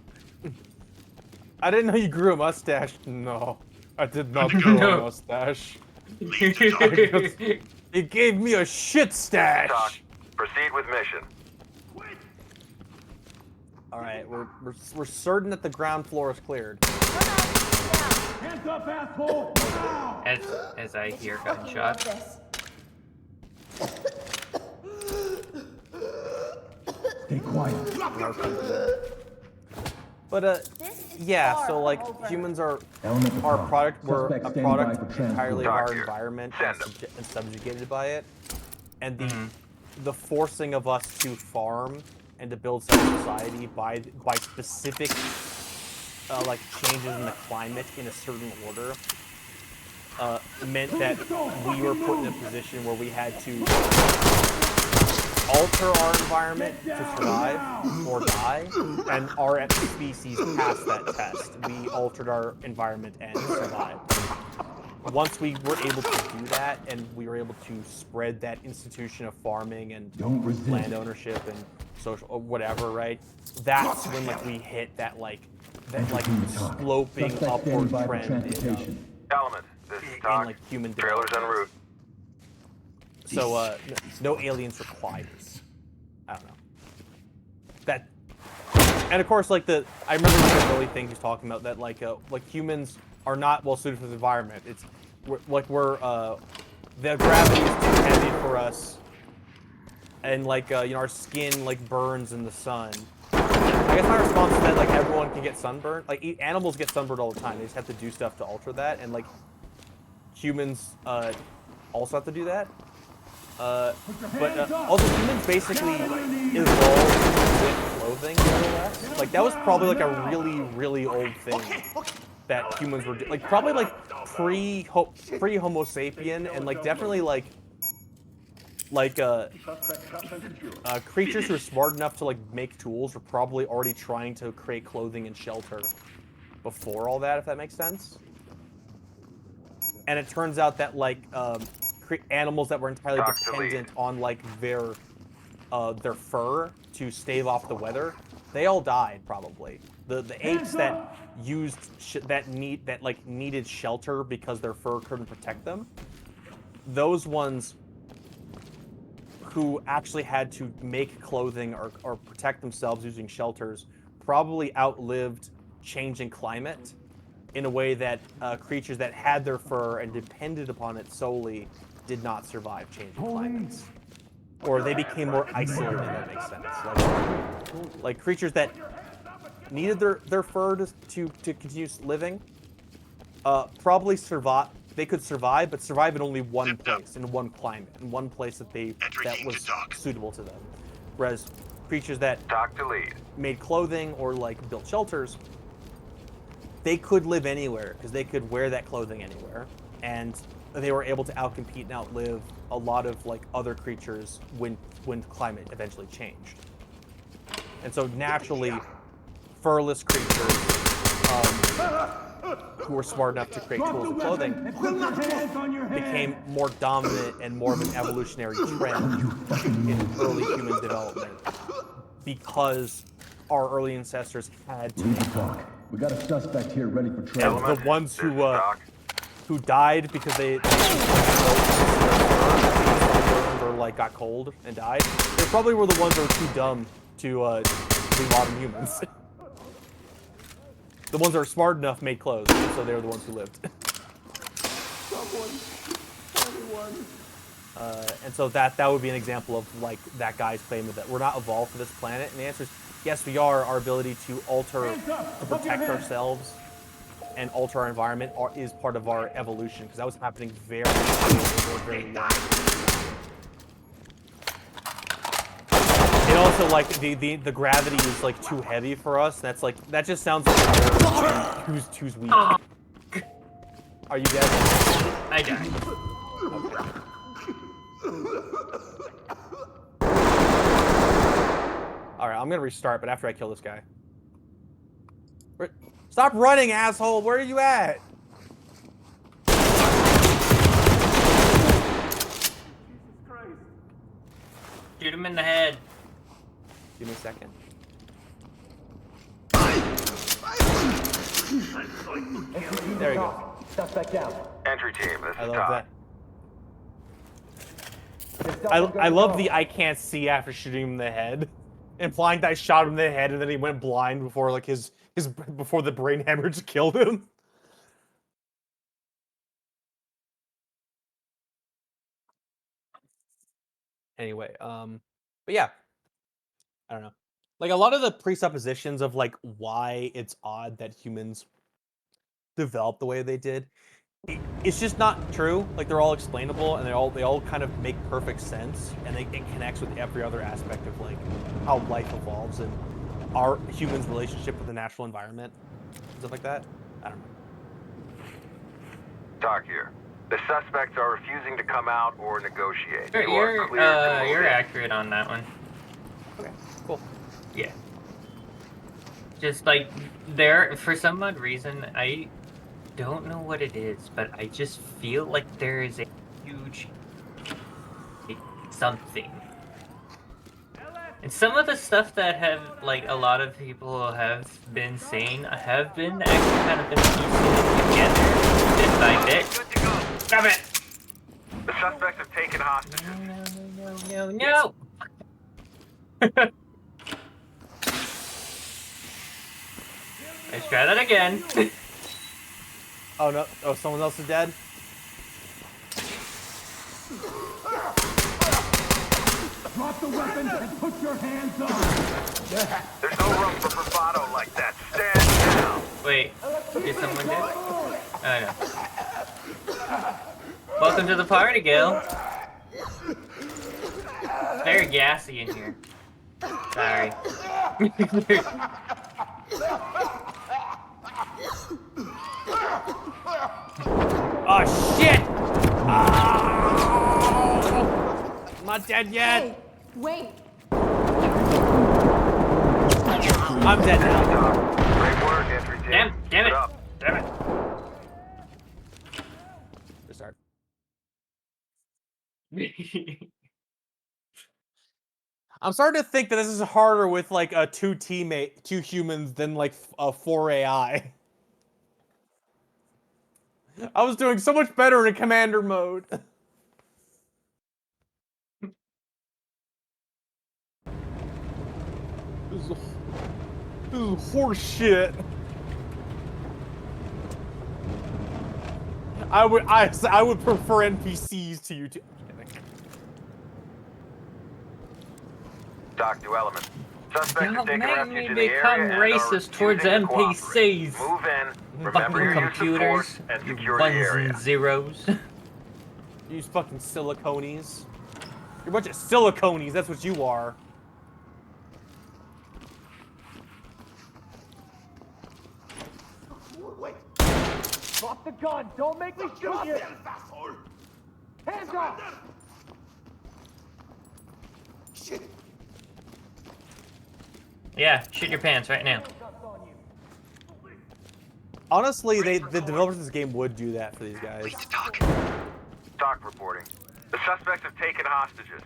I didn't know you grew a mustache. No, I did not grow a mustache. He gave me a shit stash. Doc, proceed with mission. All right, we're certain that the ground floor is cleared. Hands up, asshole. Now. As I hear gunshots. Stay quiet. But yeah. So like humans are Element to our talk. product. We're Suspect a standing by product for entirely of Doc our here. environment Send and subjugated by it. and the forcing of us to farm and to build self-society by specific like changes in the climate in a certain order meant that we were put in a position where we had to alter our environment to survive or die, and our species passed that test. We altered our environment and survived. Once we were able to do that, and we were able to spread that institution of farming and land ownership and social or whatever, right? That's when like we hit that sloping upward trend in, Element, this is in Talk. like human Trailers en development. route. So no aliens required. I don't know. That, and of course, like I remember the early thing he's talking about that like humans are not well suited for the environment. It's the gravity is too heavy for us, and like our skin like burns in the sun. I guess my response is that like everyone can get sunburned. Like animals get sunburned all the time. They just have to do stuff to alter that, and like humans also have to do that. But also humans basically evolved with clothing, more or less. Like that was probably like a really, really old thing that humans were like probably like pre Homo sapien, and like definitely like creatures who are smart enough to like make tools were probably already trying to create clothing and shelter before all that, if that makes sense. And it turns out that like animals that were entirely dependent on like their fur to stave off the weather, they all died probably. The apes that used needed shelter because their fur couldn't protect them, those ones who actually had to make clothing or protect themselves using shelters probably outlived changing climate in a way that creatures that had their fur and depended upon it solely did not survive changing climates. Or they became more isolated, if that makes sense. Like creatures that needed their fur to continue living probably survive. They could survive, but survive in only one place, in one climate, in one place that was suitable to them. Whereas creatures that made clothing or like built shelters, they could live anywhere because they could wear that clothing anywhere, and they were able to outcompete and outlive a lot of like other creatures when climate eventually changed. And so naturally, furless creatures who were smart enough to create tools and clothing became more dominant and more of an evolutionary trend in early human development because our early ancestors had to. We got a suspect here ready for trial. And the ones who died because they or like got cold and died, they probably were the ones that were too dumb to be modern humans. The ones that are smart enough made clothes, so they were the ones who lived. And so that would be an example of like that guy's claim that we're not evolved for this planet. And the answer is yes, we are. Our ability to alter, to protect ourselves, and alter our environment is part of our evolution because that was happening very long. And also, like the gravity is like too heavy for us. That's like that just sounds like who's weak. Are you dead? I died. Okay. All right, I'm gonna restart, but after I kill this guy. Stop running, asshole! Where are you at? Shoot him in the head. Give me a second. There you go. Suspect down. Entry team, this I is love Todd. that. I love the I can't see after shooting him in the head, implying that I shot him in the head and then he went blind before like his before the brain hemorrhage killed him. Anyway, but yeah, I don't know. Like a lot of the presuppositions of like why it's odd that humans developed the way they did it's just not true. Like they're all explainable and they all kind of make perfect sense, and it connects with every other aspect of like how life evolves and our humans' relationship with the natural environment, stuff like that. I don't know. Talk here. The suspects are refusing to come out or negotiate. You You're are cleared to move you're in. accurate on that one. Okay, cool. Yeah. Just like there, for some odd reason, I don't know what it is, but I just feel like there is a huge something. And some of the stuff that have, like, a lot of people have been saying have been actually kind of been piecing it together bit by bit. Good to go. Stop it! The suspects have taken hostages. No! Let's try that again. Oh no! Oh, someone else is dead. Drop the weapon and put your hands up. There's no room for bravado like that. Stand down. Wait, is someone dead? Oh no. Welcome to the party, Gil. Very gassy in here. Sorry. Oh shit! Oh! I'm not dead yet. Hey, wait. I'm dead now. Great work, entry team. Damn Keep it! up. Damn it! Restart. I'm starting to think that this is harder with like a two humans than like a 4 AI. I was doing so much better in commander mode. This is horse shit. I would prefer NPCs to you two. Talk to element. Suspects Don't have taken make refuge me in the become area and are racist towards refusing to cooperate. NPCs. Move in. Remember Fucking your use of computers, force and you secure the ones area. and zeros. You fucking siliconies. You're a bunch of siliconies, that's what you are. Wait. Drop the gun. Don't make me shoot you. Hands up. Shit. Yeah, shit your pants right now. Honestly, the developers of this game would do that for these guys. Need to talk. Talk reporting. The suspects have taken hostages.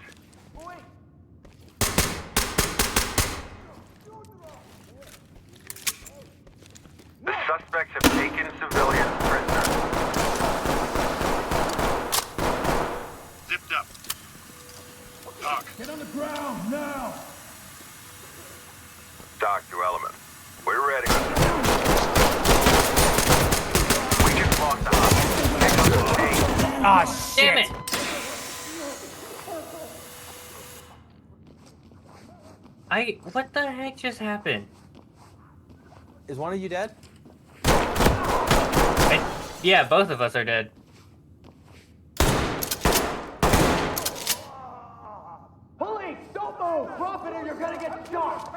The suspects have taken civilians prisoners. Zipped up. Doc. Get on the ground now. Talk to element. We're ready. We just lost the hostage. Pick up the pace. Ah, shit! Damn it! What the heck just happened? Is one of you dead? Yeah, both of us are dead. Police, don't move. Drop it or you're gonna get shot.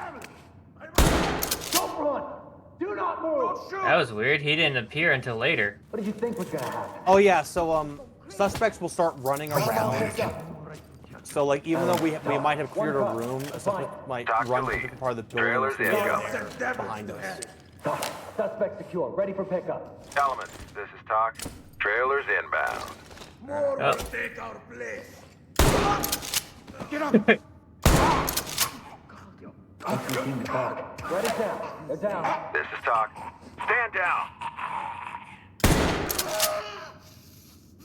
Don't run. Do not move. That was weird. He didn't appear until later. What did you think was gonna happen? Oh yeah, so suspects will start running around. So like even though we might have cleared a room, a suspect might Talk to run to lead. the part of the building Trailers incoming. behind us. Suspect secure. Ready for pickup. Element, this is Talk. Trailers inbound. Oh. Take our place. Get up. Entry team to talk. Write it down. They're down. This is Talk. Stand down.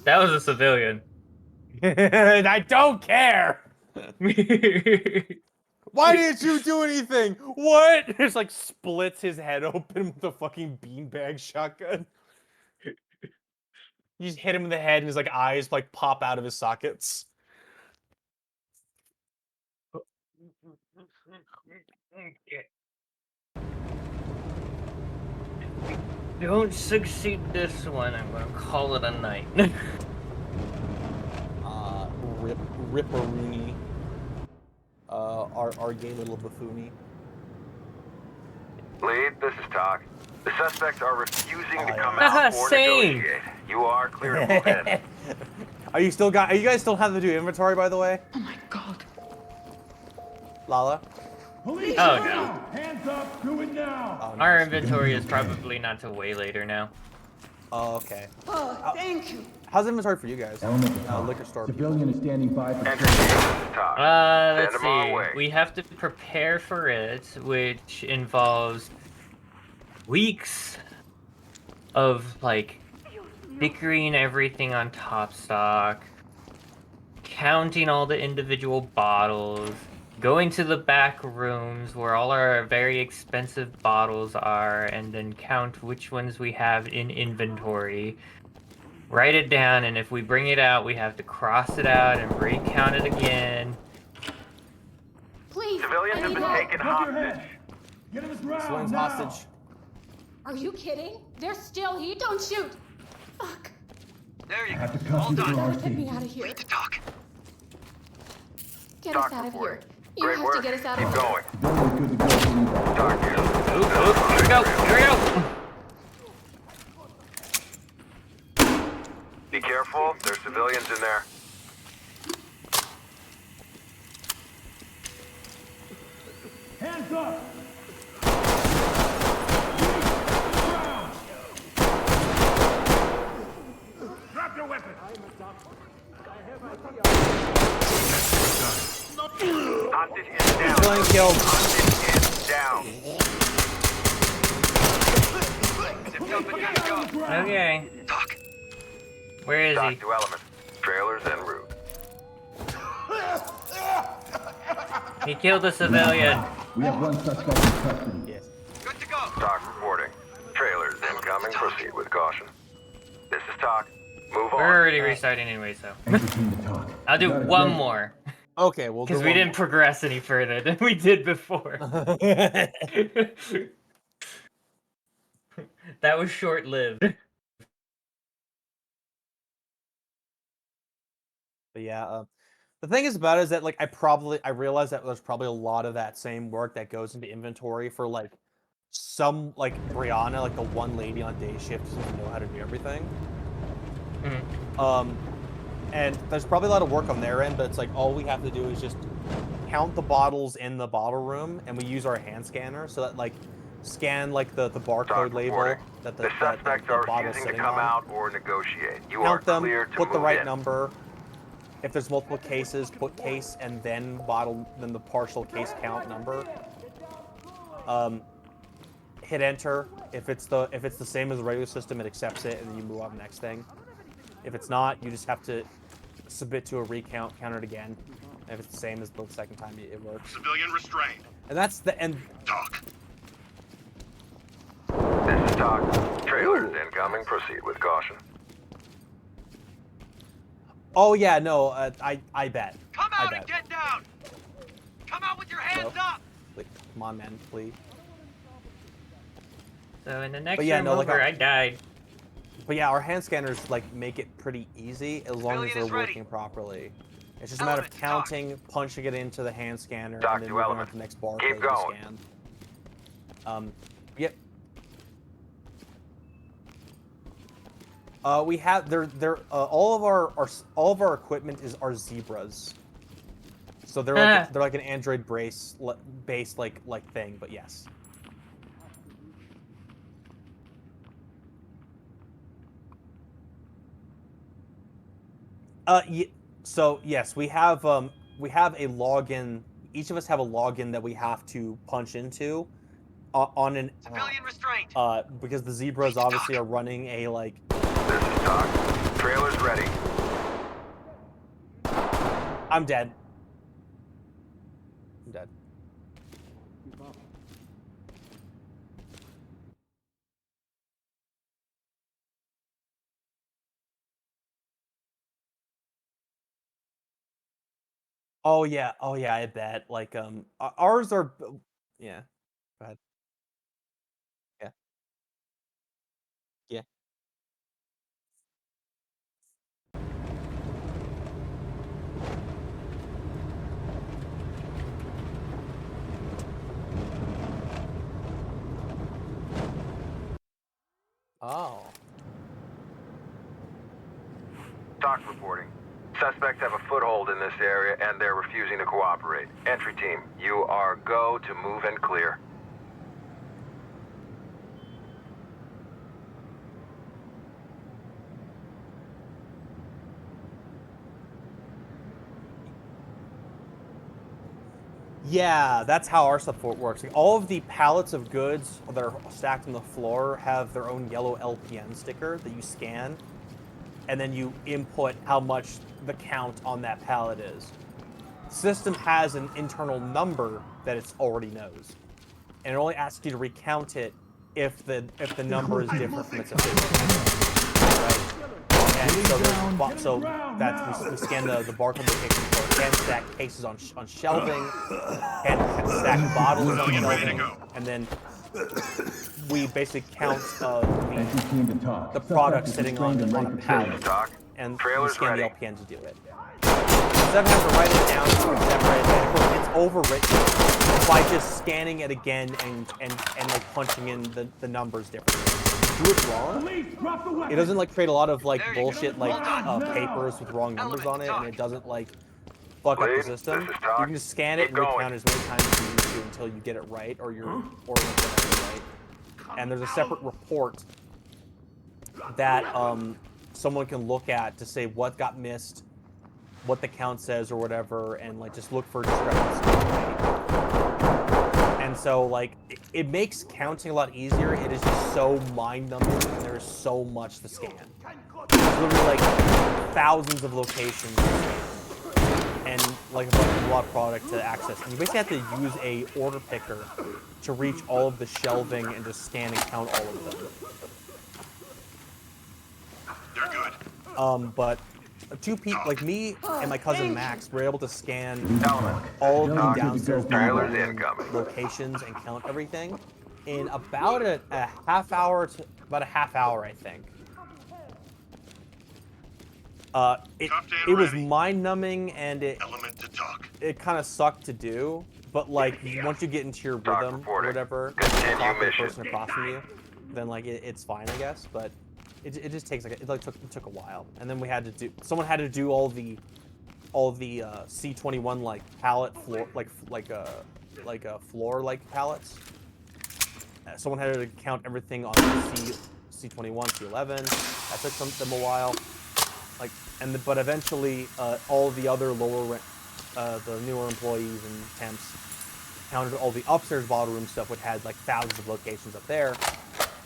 That was a civilian. I don't care. Why didn't you do anything? What? Just like splits his head open with a fucking beanbag shotgun. You just hit him in the head and his like eyes like pop out of his sockets. Don't succeed this one, I'm gonna call it a night. Ripperoonie. Our gay little buffoony. Lead, this is Talk. The suspects are refusing to come Haha, out or same. negotiate. You are clear to move in. Are you guys still having to do inventory, by the way? Oh my god. Police, Lala? Oh, come no. out! Hands up, do it now! Oh, Our nice. inventory is probably not till way later now. Oh, okay. Oh, thank you. How's inventory for you guys? Element to talk. Liquor store Civilian is standing by for... Enter team, this is Talk. Let's Send them our see. way. We have to prepare for it, which involves weeks of like bickering everything on top stock, counting all the individual bottles, going to the back rooms where all our very expensive bottles are, and then count which ones we have in inventory. Write it down, and if we bring it out, we have to cross it out and recount it again. Please. Civilians I have need been help. taken Drop your hostage. head! Get him his round Slim's now! hostage. Are you kidding? They're still here. Don't shoot. Fuck. There I you have to go. cuff All you for done. our Get me safety. out of here. Lead to Talk. Get Doc us out of here. reporting. You Great have work. to get us out Keep of here. going. Civilian good to go for you. Talk here. Oop, here we go, here we go! Be careful, there's civilians in there. Hands up! Drop your weapon! Hostage is down. Civilian killed. Hostage is down. Zipped up and good to go. Okay, Talk. where is Talk he? to element. Trailers en route. He killed a civilian. We have one suspect in custody. Yes. Good to go. Talk reporting. Trailers incoming. Proceed with caution. This is Talk. Move on. We're already restarting anyway, so. Enter team to talk. I'll do Got it, one Jake? more. Okay, we'll Because do we one didn't progress any further than we did before. more. That was short lived. But yeah, the thing is about it is that like I realized that there's probably a lot of that same work that goes into inventory for like some like Brianna, like the one lady on day shift doesn't know how to do everything. And there's probably a lot of work on their end, but it's like all we have to do is just count the bottles in the bottle room, and we use our hand scanner so that like scan like the barcode Talk label reporting. that The the suspects are bottle's refusing to sitting come on. out or negotiate. You are Count them, clear to put the move right in. number. If there's multiple cases, put case and then the partial case count number. Hit enter. If it's the same as the regular system, it accepts it, and then you move on to the next thing. If it's not, you just have to submit to a recount, count it again. And if it's the same as the second time, it works. Civilian restrained. And that's the end. Talk. This is Talk. Trailers incoming. Proceed with caution. Oh yeah, no, I bet. Come I out bet. and get down. Come out with your hands Hello? up. Like, come on, man, please. So in the next But yeah, room no, like over, I died. But yeah, our hand scanners like make it pretty easy as long as Civilian they're is ready. working properly. It's just a matter of Element, talk. counting, punching it into the hand scanner, Talk and then to moving on element. to the next barcode Keep to going. scan. Yep. We have all of our equipment are zebras. So they're like an Android based like thing, but yes. So yes, we have a login. Each of us have a login that we have to punch into on an Civilian restraint. because the zebras obviously are running a like. This is Talk. Trailers ready. I'm dead. I'm dead. Oh yeah, I bet. Like ours are, yeah. Go ahead. Yeah. Oh. TOC reporting. Suspects have a foothold in this area and they're refusing to cooperate. Entry team, you are go to move and clear. Yeah, that's how our stuff works. Like, all of the pallets of goods that are stacked on the floor have their own yellow LPN sticker that you scan, and then you input how much the count on that pallet is. System has an internal number that it already knows, and it only asks you to recount it if the number is different from its official. Right? And so that's we scan the barcode location for hand stack cases on shelving, hand stack bottles on shelving, and then we basically count the product sitting on a pallet, and we scan the LPN to do it. Instead of having to write it down or separate it, and of course it's overwritten by just scanning it again and like punching in the numbers differently. Do it wrong, it doesn't like create a lot of like bullshit like papers with wrong numbers on it, and it doesn't like fuck up the system. You can just scan it and recount as many times as you need to until you get it right or you're right. And there's a separate report that someone can look at to say what got missed, what the count says or whatever, and like just look for discrepancies. And so like it makes counting a lot easier. It is just so mind-numbing, and there is so much to scan. There's literally like thousands of locations to scan, and like a lot of product to access. And you basically have to use a order picker to reach all of the shelving and just scan and count all of them. They're good. But two people, like me and my cousin Max, were able to scan all of the downstairs locations and count everything in about a half hour to about a half hour, I think. It was mind-numbing, and it kind of sucked to do, but like once you get into your rhythm or whatever, talking to the person across from you, then like it's fine, I guess. But it just takes like it took a while, and then someone had to do all the C21 like pallet floor like floor like pallets. Someone had to count everything on the C21, C11. That took them a while. Like but eventually all the other the newer employees and temps counted all the upstairs bottle room stuff, which had like thousands of locations up there.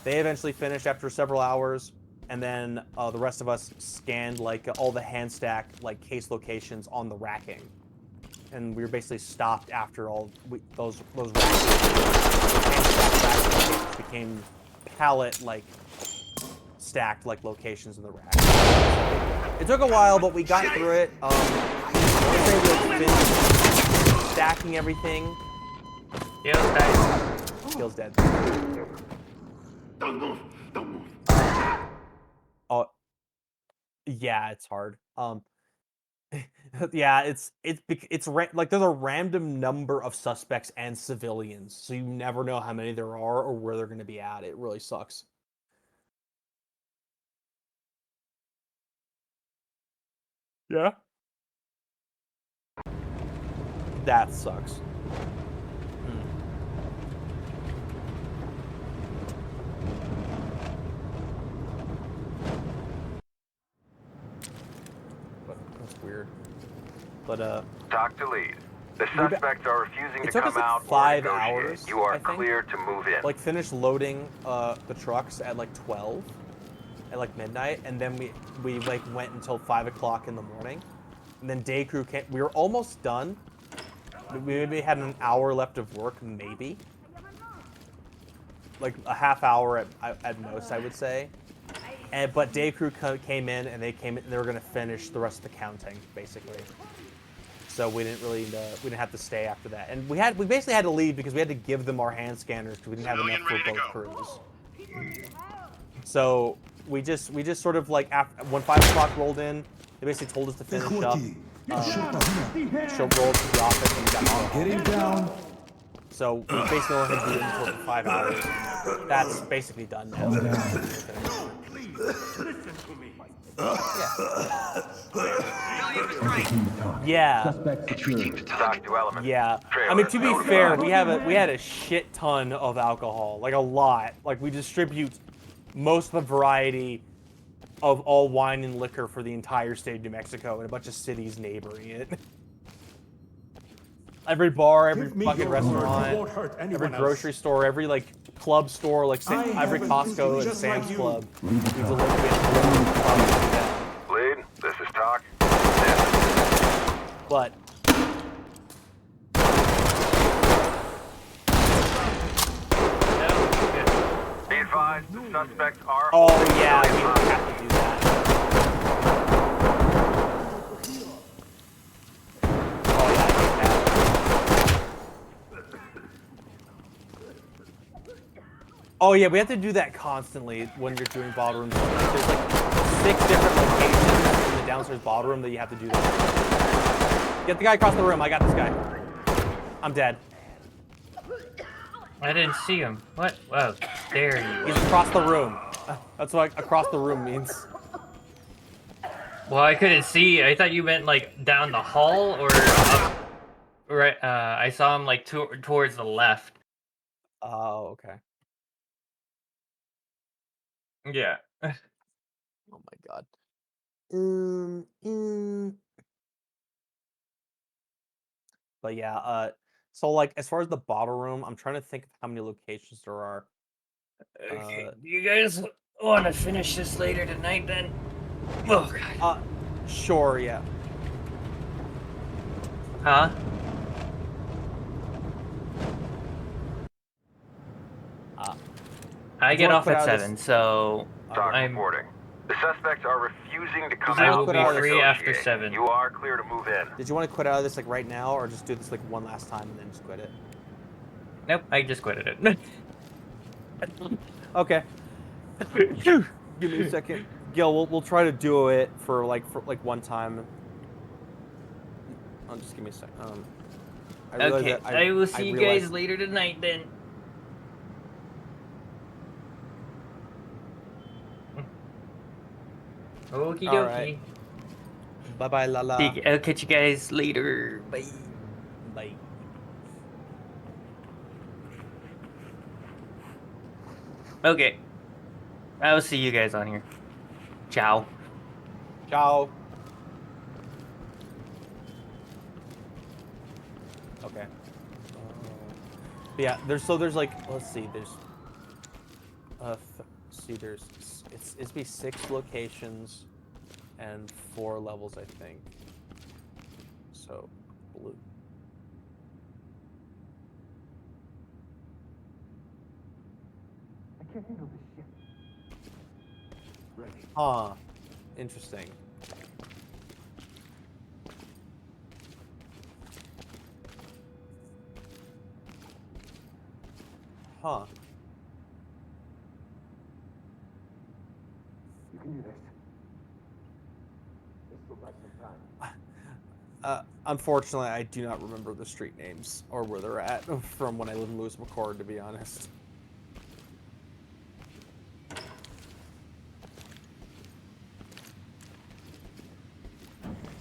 They eventually finished after several hours, and then the rest of us scanned like all the hand stack like case locations on the racking, and we were basically stopped after all those racking. Hand stack racking locations became pallet like stacked like locations in the rack. It took a while, but we got through it. We were able to finish stacking everything. Skill's dead. Don't move. Don't move. Oh, yeah, it's hard. Yeah, it's like there's a random number of suspects and civilians, so you never know how many there are or where they're going to be at. It really sucks. Yeah. That sucks. But that's weird. But TOC to lead. The suspects are refusing to come out. 5 hours. You are clear to move in. Like finished loading the trucks at like 12, at like midnight, and then we like went until 5 o'clock in the morning, and then day crew came. We were almost done. We maybe had an hour left of work, maybe. Like a half hour at most, I would say. But day crew came in, and they were gonna finish the rest of the counting, basically. So we didn't really we didn't have to stay after that, and we basically had to leave because we had to give them our hand scanners because we didn't have enough for both crews. So we just sort of like when 5 o'clock rolled in, they basically told us to finish up. she'll roll to the office and we got to go home. Getting down. So we basically only had to do it for 5 hours. That's basically done now. Calm down. Please, listen to me. Civilian was Enter right. team to talk. Yeah. Suspect Entry team secured. to Talk TOC. to element. Yeah. I Trailer mean, to be notified. fair, we had a shit ton of alcohol, like a lot. Like we distribute most of the variety of all wine and liquor for the entire state of New Mexico and a bunch of cities neighboring it. Every bar, every Give me fucking your word, you restaurant, won't hurt every anyone else. grocery store, every like club store, like I every have a Costco duty and just like Sam's you. Club. Leave the Needs a talk. little bit. Lead, this is TOC. But Be advised, the suspects are... oh yeah, we have to do that. Oh yeah, I hate that. Oh yeah, we have to do that constantly when you're doing bottle rooms. There's like 6 different locations in the downstairs bottle room that you have to do that. Get the guy across the room. I got this guy. I'm dead. I didn't see him. What? Whoa, there he He's is. across the room. That's what across the room means. Well, I couldn't see. I thought you meant like down the hall or up. Right. I saw him like towards the left. Oh, okay. Yeah. Oh my god. But yeah, so like as far as the bottle room, I'm trying to think of how many locations there are. Okay. Do you guys want to finish this later tonight then? Oh god. Sure, yeah. Huh? I get wanna off quit at out of 7, this- so TOC I'm. reporting. The suspects are refusing to come I out will be or free after negotiate. 7. You are clear to move in. Did you want to quit out of this like right now, or just do this like one last time and then just quit it? Nope, I just quitted it. Okay. Give me a second, Gil. We'll try to do it for like one time. Oh, just give me a sec. I realize Okay, that I will see you guys realized- later tonight then. Okie dokie. Alright. Bye bye, Lala. I'll catch you guys later. Bye. Bye. Okay. I'll see you guys on here. Ciao. Ciao. Okay. Yeah, there's like, let's see, there's it's be 6 locations and 4 levels, I think. So blue. I can't handle this shit. Huh. Interesting. Huh. You can do this. This will buy some time. Unfortunately, I do not remember the street names or where they're at from when I lived in Lewis McCord, to be honest.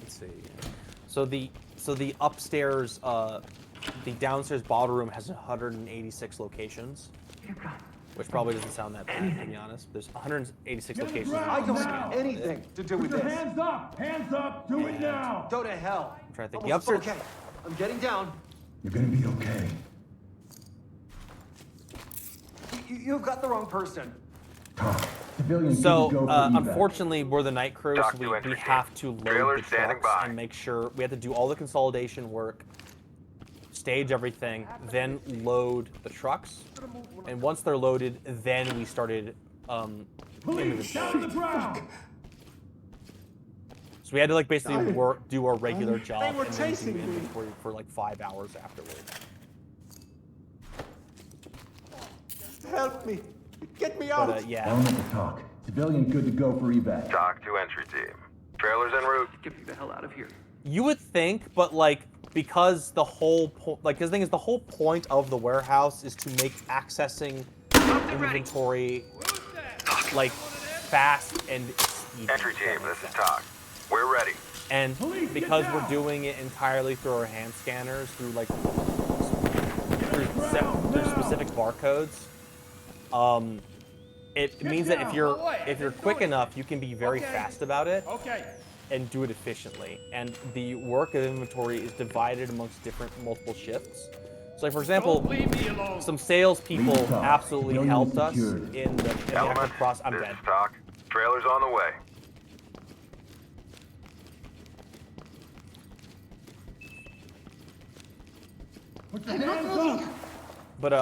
Let's see. So the upstairs, the downstairs bottle room has 186 locations, which probably doesn't sound that bad, to be honest. There's 186 locations. I don't have anything to do with Put your this. hands up! Hands up! Do it now! Go to hell. I'm trying to think. The Almost upstairs. okay. I'm getting down. You're gonna be okay. You've got the wrong person. Talk. Civilian So, good to go for evac. unfortunately, we're the night crew, Dock so to we entry have team. to Trailer load the standing trucks by. and make sure we have to do all the consolidation work, stage everything, then load the trucks. And once they're loaded, then we started Police, down to the ground! So we had to like basically do our regular job were and then do chasing me. inventory for like 5 hours afterward. Help me. Get me But out. yeah, Element to talk. Civilian good to go for evac. TOC to entry team. Trailers en route. Get me the hell out of here. You would think, but like because the whole because the thing is, the whole point of the warehouse is to make accessing inventory like fast and speedy. Entry if that team, makes this is sense. Talk. We're ready. And Police, because get we're down! doing it entirely through our hand scanners, through like through Ground, now! specific barcodes, it Get means that down! if you're Oh, wait, quick do it. enough, you can be very Okay. fast about it Okay. and do it efficiently. And the work of inventory is divided amongst multiple shifts. So, like for example, Don't leave me alone. some salespeople Lead talk. absolutely Civilian helped us secured. in the actual Element, process. I'm this dead. is Talk. Trailer's on the way. Put your hands up. But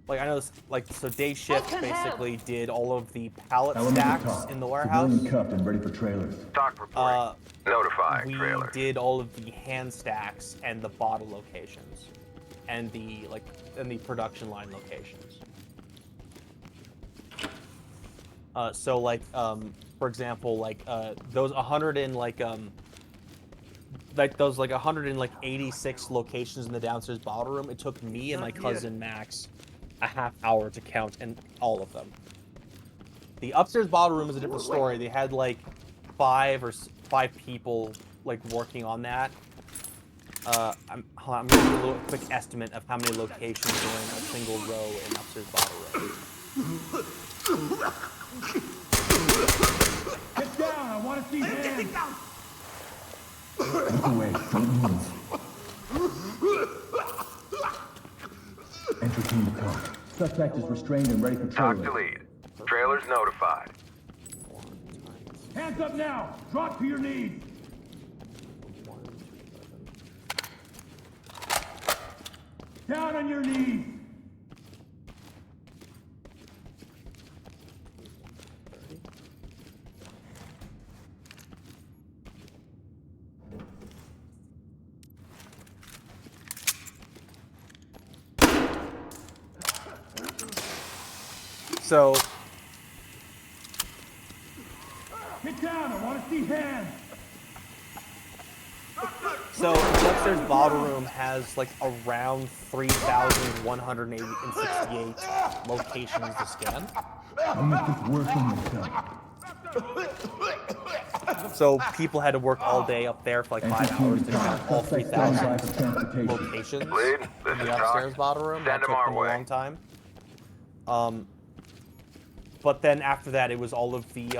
like I know this, like so day shift basically did all of the pallet Element to stacks talk. in the warehouse. Civilian cuffed and ready for trailers. Talk reporting. Notifying We trailers. did all of the hand stacks and the bottle locations, and the production line locations. So like for example, like those 100 and like those 186 locations in the downstairs bottle room. It took me and my cousin Max a half hour to count and all of them. The upstairs bottle room is a different story. They had like five people like working on that. I'm gonna do a little quick estimate of how many locations are in a single row in upstairs bottle room. Get down. I want to see hands. Look away. Don't move. Entry team to talk. Suspect is restrained and ready for Talk trailers. to lead. Trailers notified. Hands up now. Drop to your knees. Down on your knees. So Get down. I want to see hands. the upstairs bottle room has like around 3,168 locations to scan. Don't make this worse on yourself. So people had to work all day up there for like 5 hours to count all Suspect standby 3,000 for transportation. locations Lead, this in is the upstairs Talk. bottle room. That Send 'em took our them a way. long time. But then after that, it was all of the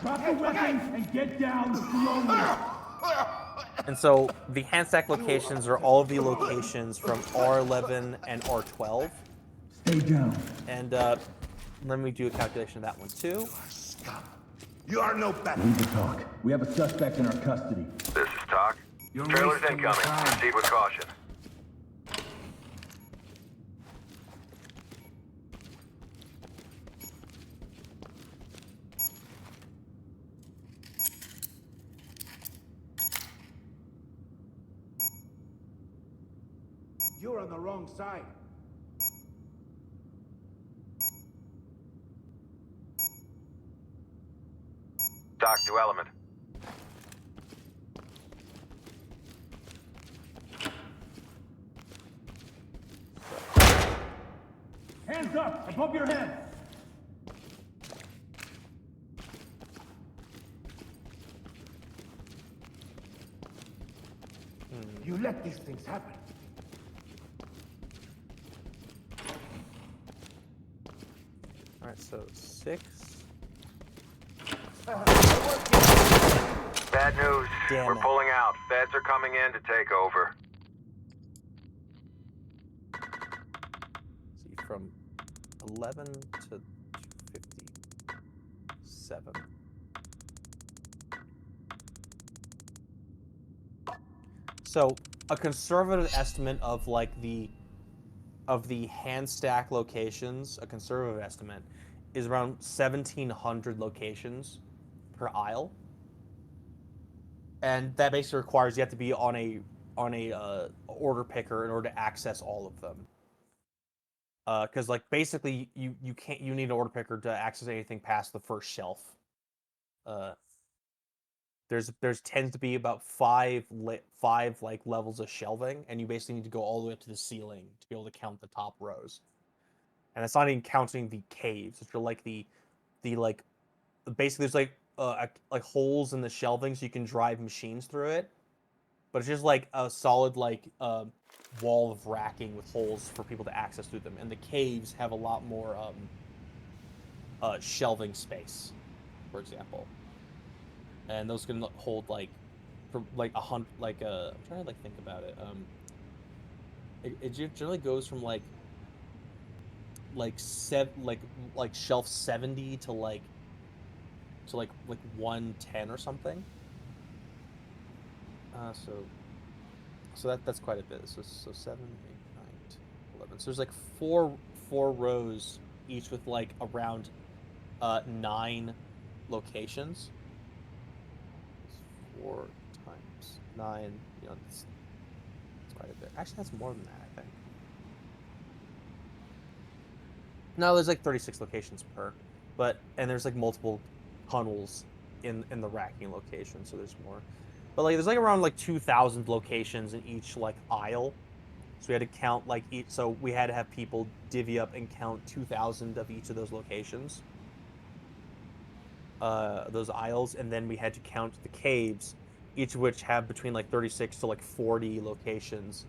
Drop the weapons and get down slowly. and so the hand stack locations are all of the locations from R11 and R12. Stay down. And let me do a calculation of that one too. You are no better. Lead to talk. We have a suspect in our custody. This is Talk. You're Trailers wasting your incoming. time. Proceed with caution. You're on the wrong side. Talk to Element. Hands up above your head. You let these things happen. All right, so 6. Bad news. Damn We're it. pulling out. Feds are coming in to take over. See, from 11 to 57. So a conservative estimate of like the hand stack locations, a conservative estimate, is around 1,700 locations per aisle. and that basically requires you have to be on a order picker in order to access all of them. Because like basically you need an order picker to access anything past the first shelf. There's tends to be about five like levels of shelving, and you basically need to go all the way up to the ceiling to be able to count the top rows. And that's not even counting the caves, which are like the like basically there's like holes in the shelving so you can drive machines through it, but it's just like a solid like wall of racking with holes for people to access through them. And the caves have a lot more shelving space, for example, and those can hold like for like I'm trying to like think about it. It generally goes from like shelf 70 to like 110 or something. So that's quite a bit. So 7, 8, 9, 10, 11. So there's like four rows each with like around 9 locations. 4 times 9, it's quite a bit. Actually, that's more than that, I think. No, there's like 36 locations per, and there's like multiple tunnels in the racking location, so there's more. But like there's like around like 2,000 locations in each like aisle. So we had to count like each. So we had to have people divvy up and count 2,000 of each of those locations, those aisles, and then we had to count the caves, each of which have between like 36 to like 40 locations